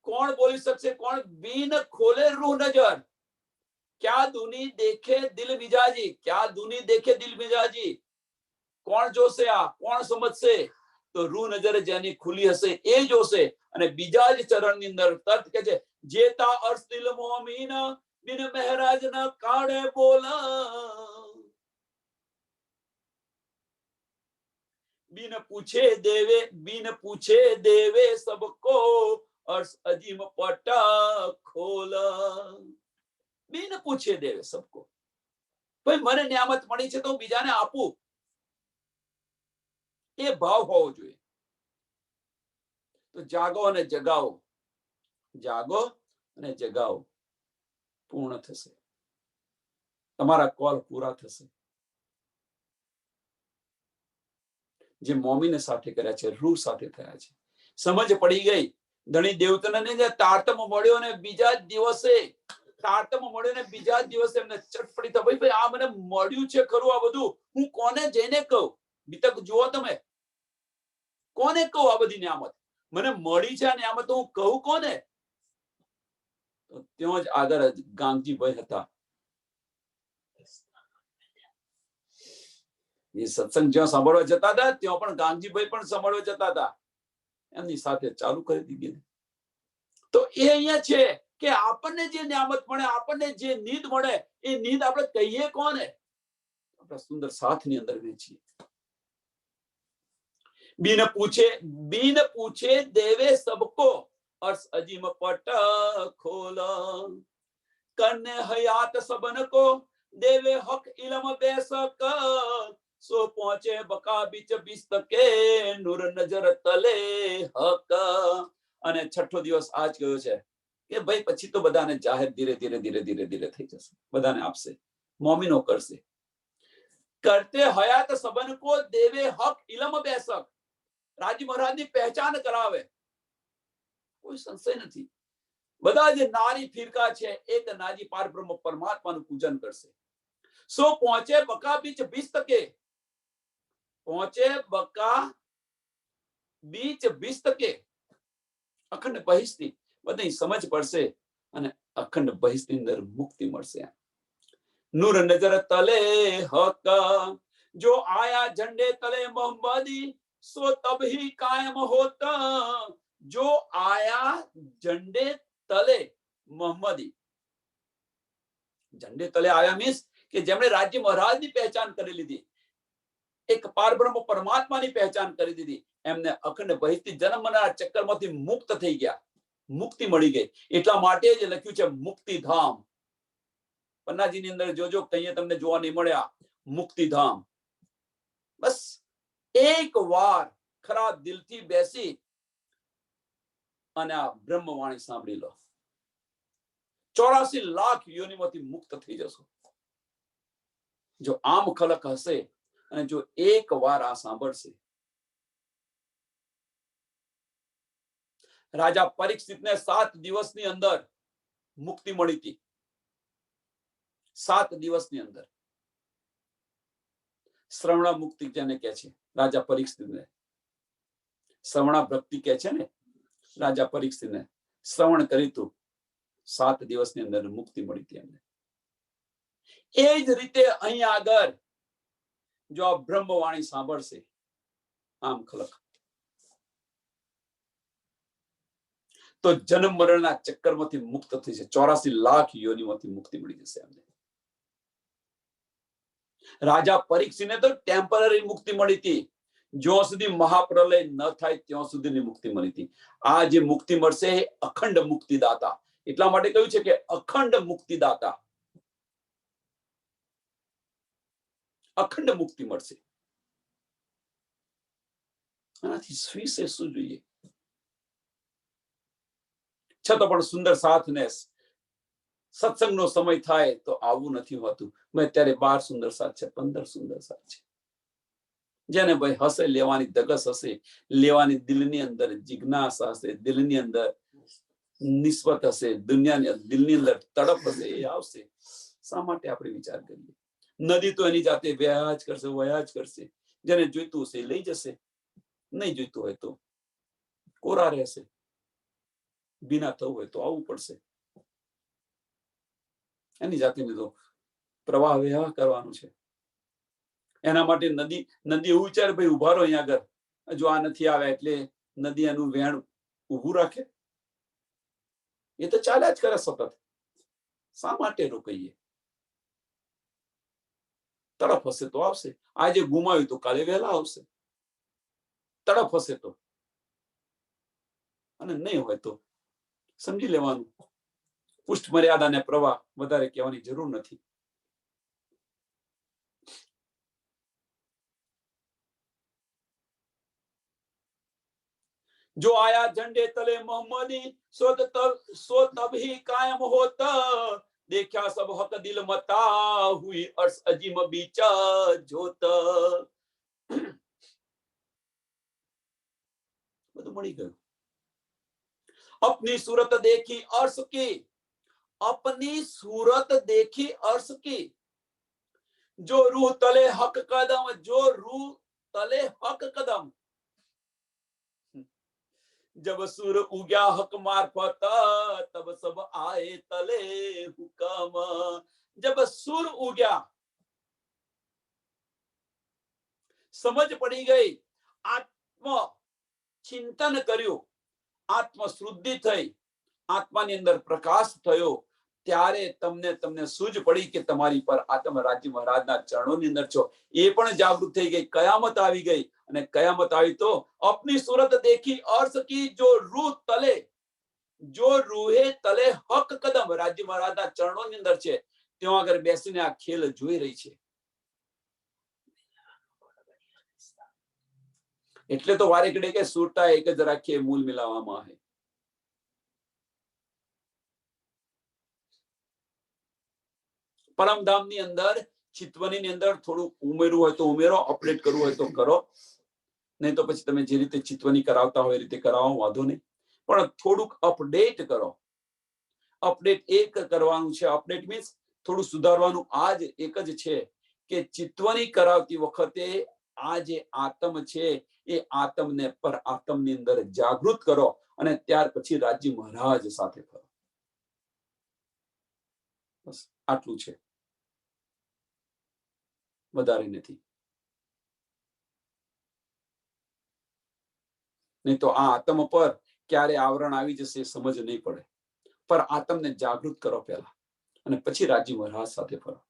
કોણ બોલી શકશે? કોણ? બીન ખોલે રૂહ નજર. क्या दुनी देखे दिल मिजाजी, क्या दुनी देखे दिल मिजाजी. કોણ જોશે આ? કોણ સમજશે? તો રૂહ નજર જેની ખુલી હશે એ જોશે. અને બીજા જ ચરણની અંદર તર્ક કે છે, જેતા અર્શ દિલ મોમીન बिन महराज ना काढ़े बोला, बिन पूछे देवे सबको अर्श अजीम पटा खोला. बिन पूछे देवे सबको. ભાઈ મને નિયામત મળી છે તો બીજાને આપું, એ ભાવ હોવો જોઈએ. તો જાગો અને જગાવો, જાગો અને જગાવો, પૂર્ણ થશે. તમારા કોલ પૂરા થશે. જે મોમીને સાથે કર્યા છે, રૂહ સાથે થયા છે. સમજ પડી ગઈ. ધણી દેવતાને જે તારતમ મળ્યો ને બીજા જ દિવસે એમને ચટપટી થઈ, ભાઈ આ મને મળ્યું છે ખરું, આ બધું હું કોને જઈને કહું? બીતક જુઓ તમે, કોને કહું આ બધી નિયામત મને મળી છે? આ નિયામત હું કહું કોને? તો ત્યાં જ આગળ ગાંગજીભાઈ હતા. એ સત્સંગ જ્યાં સાંભળવા જતા હતા ત્યાં પણ ગાંગજીભાઈ પણ સાંભળવા જતા હતા. એમની સાથે ચાલુ કરી દીધી. તો એ અહીંયા છે કે આપણને જે નિયામત મળે, આપણને જે નીંદ મળે, એ નીંદ આપણે કહીએ કોને? આપણા સુંદર સાથની અંદર વેચીએ. बिन पूछे देवे सबको अर्श अजीम पट खोला. करने हयात सबन को देवे हक इलम बेसक, सो पहुंचे बका बीच बिस्तके नूर नजर तले हक. અને છઠ્ઠો દિવસ આજ ગયો છે કે ભાઈ પછી તો બધાને જાહેર ધીરે ધીરે થઈ જશે, બધાને આપશે, મોમીનો કરશે. કરતે હયાત સબન કો દેવે હક ઇલમ બેસક. રાજી મહારાજની પહેચાન કરાવે, કોઈ સંશય નથી. બધા જે નારી ફિરકા છે એક નાજી પારબ્રહ્મ પરમાત્માનું પૂજન કરશે. સો પહોંચે બકા બીચ બિસ્તકે, પહોંચે બકા બીચ બિસ્તકે, અખંડ બહિષ્ઠી બધી સમજ પડશે અને અખંડ બહિષ્ઠી અંદર મુક્તિ મળશે. નૂર નજર તલે હક, જો આયા ઝંડે તલે મોહમ્મદી, सो तब ही कायम होता. जो आया झंडे तले मोहम्मदी. झंडे तले आया मीन्स કે જેમણે રાજ્ય મહારાજની પહેચાન કરી લીધી, એક પારબ્રહ્મ પરમાત્માની પહેચાન કરી દીધી, એમને અખંડ ભયથી જન્મના ચક્કરમાંથી મુક્ત થઈ ગયા, મુક્તિ મળી ગઈ. એટલા માટે જ લખ્યું છે મુક્તિધામ. પન્નાજીની અંદર જોજો, કહીએ તમને જોવા નહીં મળ્યા મુક્તિધામ. બસ એક વાર ખરા દિલથી બેસી અને આ બ્રહ્મવાણી સાંભળી લો, 84 લાખ યોનિમાંથી મુક્ત થઈ જશો. જો આમ ખલક હશે અને જો એક વાર આ સાંભળશે. રાજા પરીક્ષિતને 7 દિવસની અંદર મુક્તિ મળી હતી. 7 દિવસની અંદર શ્રવણા મુક્તિ જેને કહે છે રાજા પરીક્ષિતને, શ્રવણા ભક્તિ કહે છે ને રાજા પરીક્ષિતને. શ્રવણ કરી તું 7 દિવસની અંદર મુક્તિ મળી હતી એમને. એ જ રીતે અહીંયા આગળ જો આ બ્રહ્મવાણી સાંભળશે આમ ખલક, તો જન્મ મરણના ચક્કરમાંથી મુક્ત થઈ છે. 84 લાખ યોનિમાંથી મુક્તિ મળી જશે એમને. રાજા પરીક્ષિતને તો ટેમ્પરરી મુક્તિ મળી હતી, જ્યાં સુધી મહાપ્રલય ન થાય ત્યાં સુધીની મુક્તિ મળી હતી. આ જે મુક્તિ મળશે એ અખંડ મુક્તિદાતા. એટલા માટે કહ્યું છે કે અખંડ મુક્તિદાતા, અખંડ મુક્તિ મળશે. આનાથી વિશે શું જોઈએ? છતાં પણ સુંદર સાથ ને સત્સંગનો સમય થાય તો આવું નથી હોતું. મેં અત્યારે 12 સુંદર સાથ છે, 15 સુંદર સાથ છે. જેને ભાઈ હશે, લેવાની ધગસ હશે, લેવાની દિલની અંદર જિજ્ઞાસા હશે, દિલની અંદર નિસ્બત હશે, દુનિયાની દિલની અંદર તડપ હશે, એ આવશે. શા માટે આપણે વિચાર કરીએ? નદી તો એની જાતે વયા જ કરશે, વયા જ કરશે. જેને જોઈતું હશે લઈ જશે, નહીં જોઈતું હોય તો કોરા રહેશે. બિના થવું હોય તો આવવું પડશે. એની જાતે તો પ્રવાહ વયા કરવાનું છે. એના માટે નદી એવું વિચારે, ભાઈ ઉભા રહો અહીંયા આગળ, જો આ નથી આવ્યા એટલે નદી એનું વહેણ ઉભું રાખે? એ તો ચાલ્યા જ કરે સતત. શા માટે રોકીએ? તડપ હશે તો આવશે. આજે ગુમાવ્યું તો કાલે વહેલા આવશે. તડપ હશે તો, અને નહીં હોય તો સમજી લેવાનું. પુષ્ટ મર્યાદા ને પ્રવાહ વધારે કહેવાની જરૂર નથી. जो आया झंडे तले मोहम्मदी सो तब ही कायम होता, देखा सब हक दिल मता हुई अर्श अजीम बीचा जोत. બધું મળી ગયું. अपनी सूरत देखी अर्श की, अपनी सूरत देखी अर्श की, जो रूह तले हक कदम, जो रूह तले हक कदम, जब सूर उग्या हक मार्फत तब सब आए तले हुकम. जब सूर उग्या, समझ पड़ी गई, आत्म चिंतन કર્યું, આત્મ શુદ્ધિ થઈ, આત્માની અંદર પ્રકાશ થયો, ત્યારે તમને સૂઝ પડી કે તમારી પર આત્મ રાજ્ય મહારાજના ચરણોની અંદર છો. એ પણ જાગૃત થઈ ગઈ. કયામત આવી ગઈ, અને કયામત આવી તો અપની સુરત દેખી अर्श की, जो रूह तले, जो रूहे तले हक कदम, રાજ્ય મહારાજના ચરણોની અંદર છે, ત્યાં આગળ બેસીને આ ખેલ જોઈ રહી છે. એટલે તો વારે ઘડે કે સુરતા એક જ રાખીએ, મૂલ મિલાવવામાં આવે. પરમધામની અંદર ચિતવનીની અંદર થોડું ઉમેરવું હોય તો ઉમેરો, અપડેટ કરવું હોય તો કરો, નહીં તો પછી તમે જે રીતે ચિતવની કરાવતા હોય એ રીતે કરાવો, વાંધો નહીં. પણ થોડુંક અપડેટ કરો. અપડેટ એક કરવાનું છે. અપડેટ મીન્સ થોડું સુધારવાનું. આ જ એક જ છે કે ચિતવની કરાવતી વખતે આ જે આત્મ છે એ આત્મને પર આત્મની અંદર જાગૃત કરો, અને ત્યાર પછી રાજ્ય મહારાજ સાથે કરો. બસ આટલું છે, વધારે નથી. નહીં તો આ આત્મ પર ક્યારે આવરણ આવી જશે સમજ નહીં પડે. પર આત્મને જાગૃત કરો પહેલા, અને પછી રાજ્ય મહારાજ સાથે ફરો.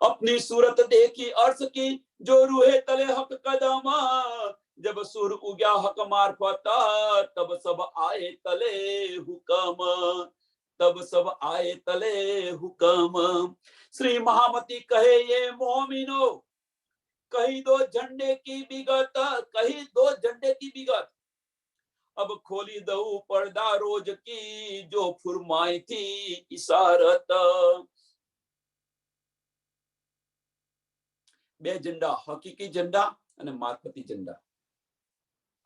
अपनी सूरत देखी अर्श की, जो रूहे तले हक कदम, जब सूर उग्या हक मार्फत तब सब आए तले हुकम, तब सब आए तले हुकम. श्री महामती कहे ये मोमिनो, कही दो झंडे की विगत, कही दो झंडे की विगत, अब खोली दऊ पर्दा रोज की, जो फुरमाई थी इशारत. બે ઝંડા, હકીકી ઝંડા અને મારફતી ઝંડા.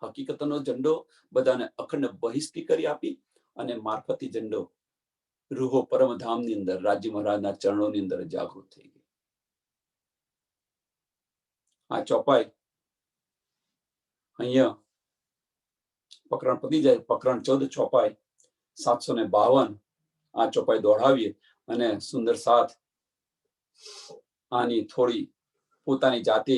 હકીકતનો ઝંડો બધાને અખંડ બહિષ્ઠી કરી આપી, અને મારફતી ઝંડો રૂહો પરમધામની અંદર રાજ્ય મહારાજના ચરણોની અંદર જાગૃત થઈ ગઈ. આ ચોપાઈ અહીંયા પ્રકરણ પતી જાય. પ્રકરણ 14 ચોપાઈ 752 આ ચોપાઈ દોડાવીએ, અને સુંદર સાથ આની થોડી પોતાની જાતે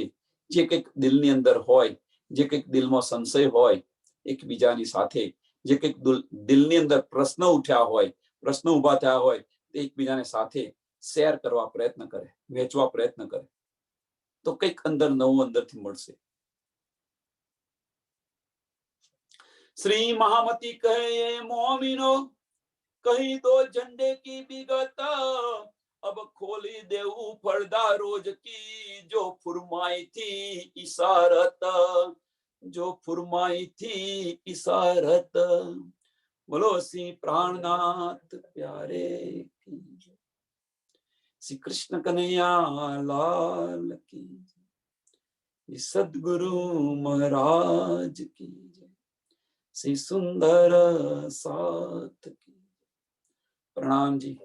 જે કંઈક દિલની અંદર હોય, જે કંઈક દિલમાં સંશય હોય, એકબીજાની સાથે જે કંઈક દિલની અંદર પ્રશ્ન ઉઠ્યા હોય, પ્રશ્ન ઉભા થયા હોય, તે એકબીજાને સાથે શેર કરવા પ્રયત્ન કરે, વેચવા પ્રયત્ન કરે, તો કંઈક અંદર નવું અંદરથી મળશે. श्री महामती कहे मोमिनो, कही दो झंडे की विगत, अब खोली देऊ पर्दा रोज की, जो फुरमाई थी इशारत. जो फुरमाई थी इशारत, बोलो श्री प्राणनाथ प्यारे की जय। श्री कृष्ण कन्हैया लाल की जय। श्री सद्गुरु महाराज की जय। श्री सुंदर साथ की। प्रणाम जी।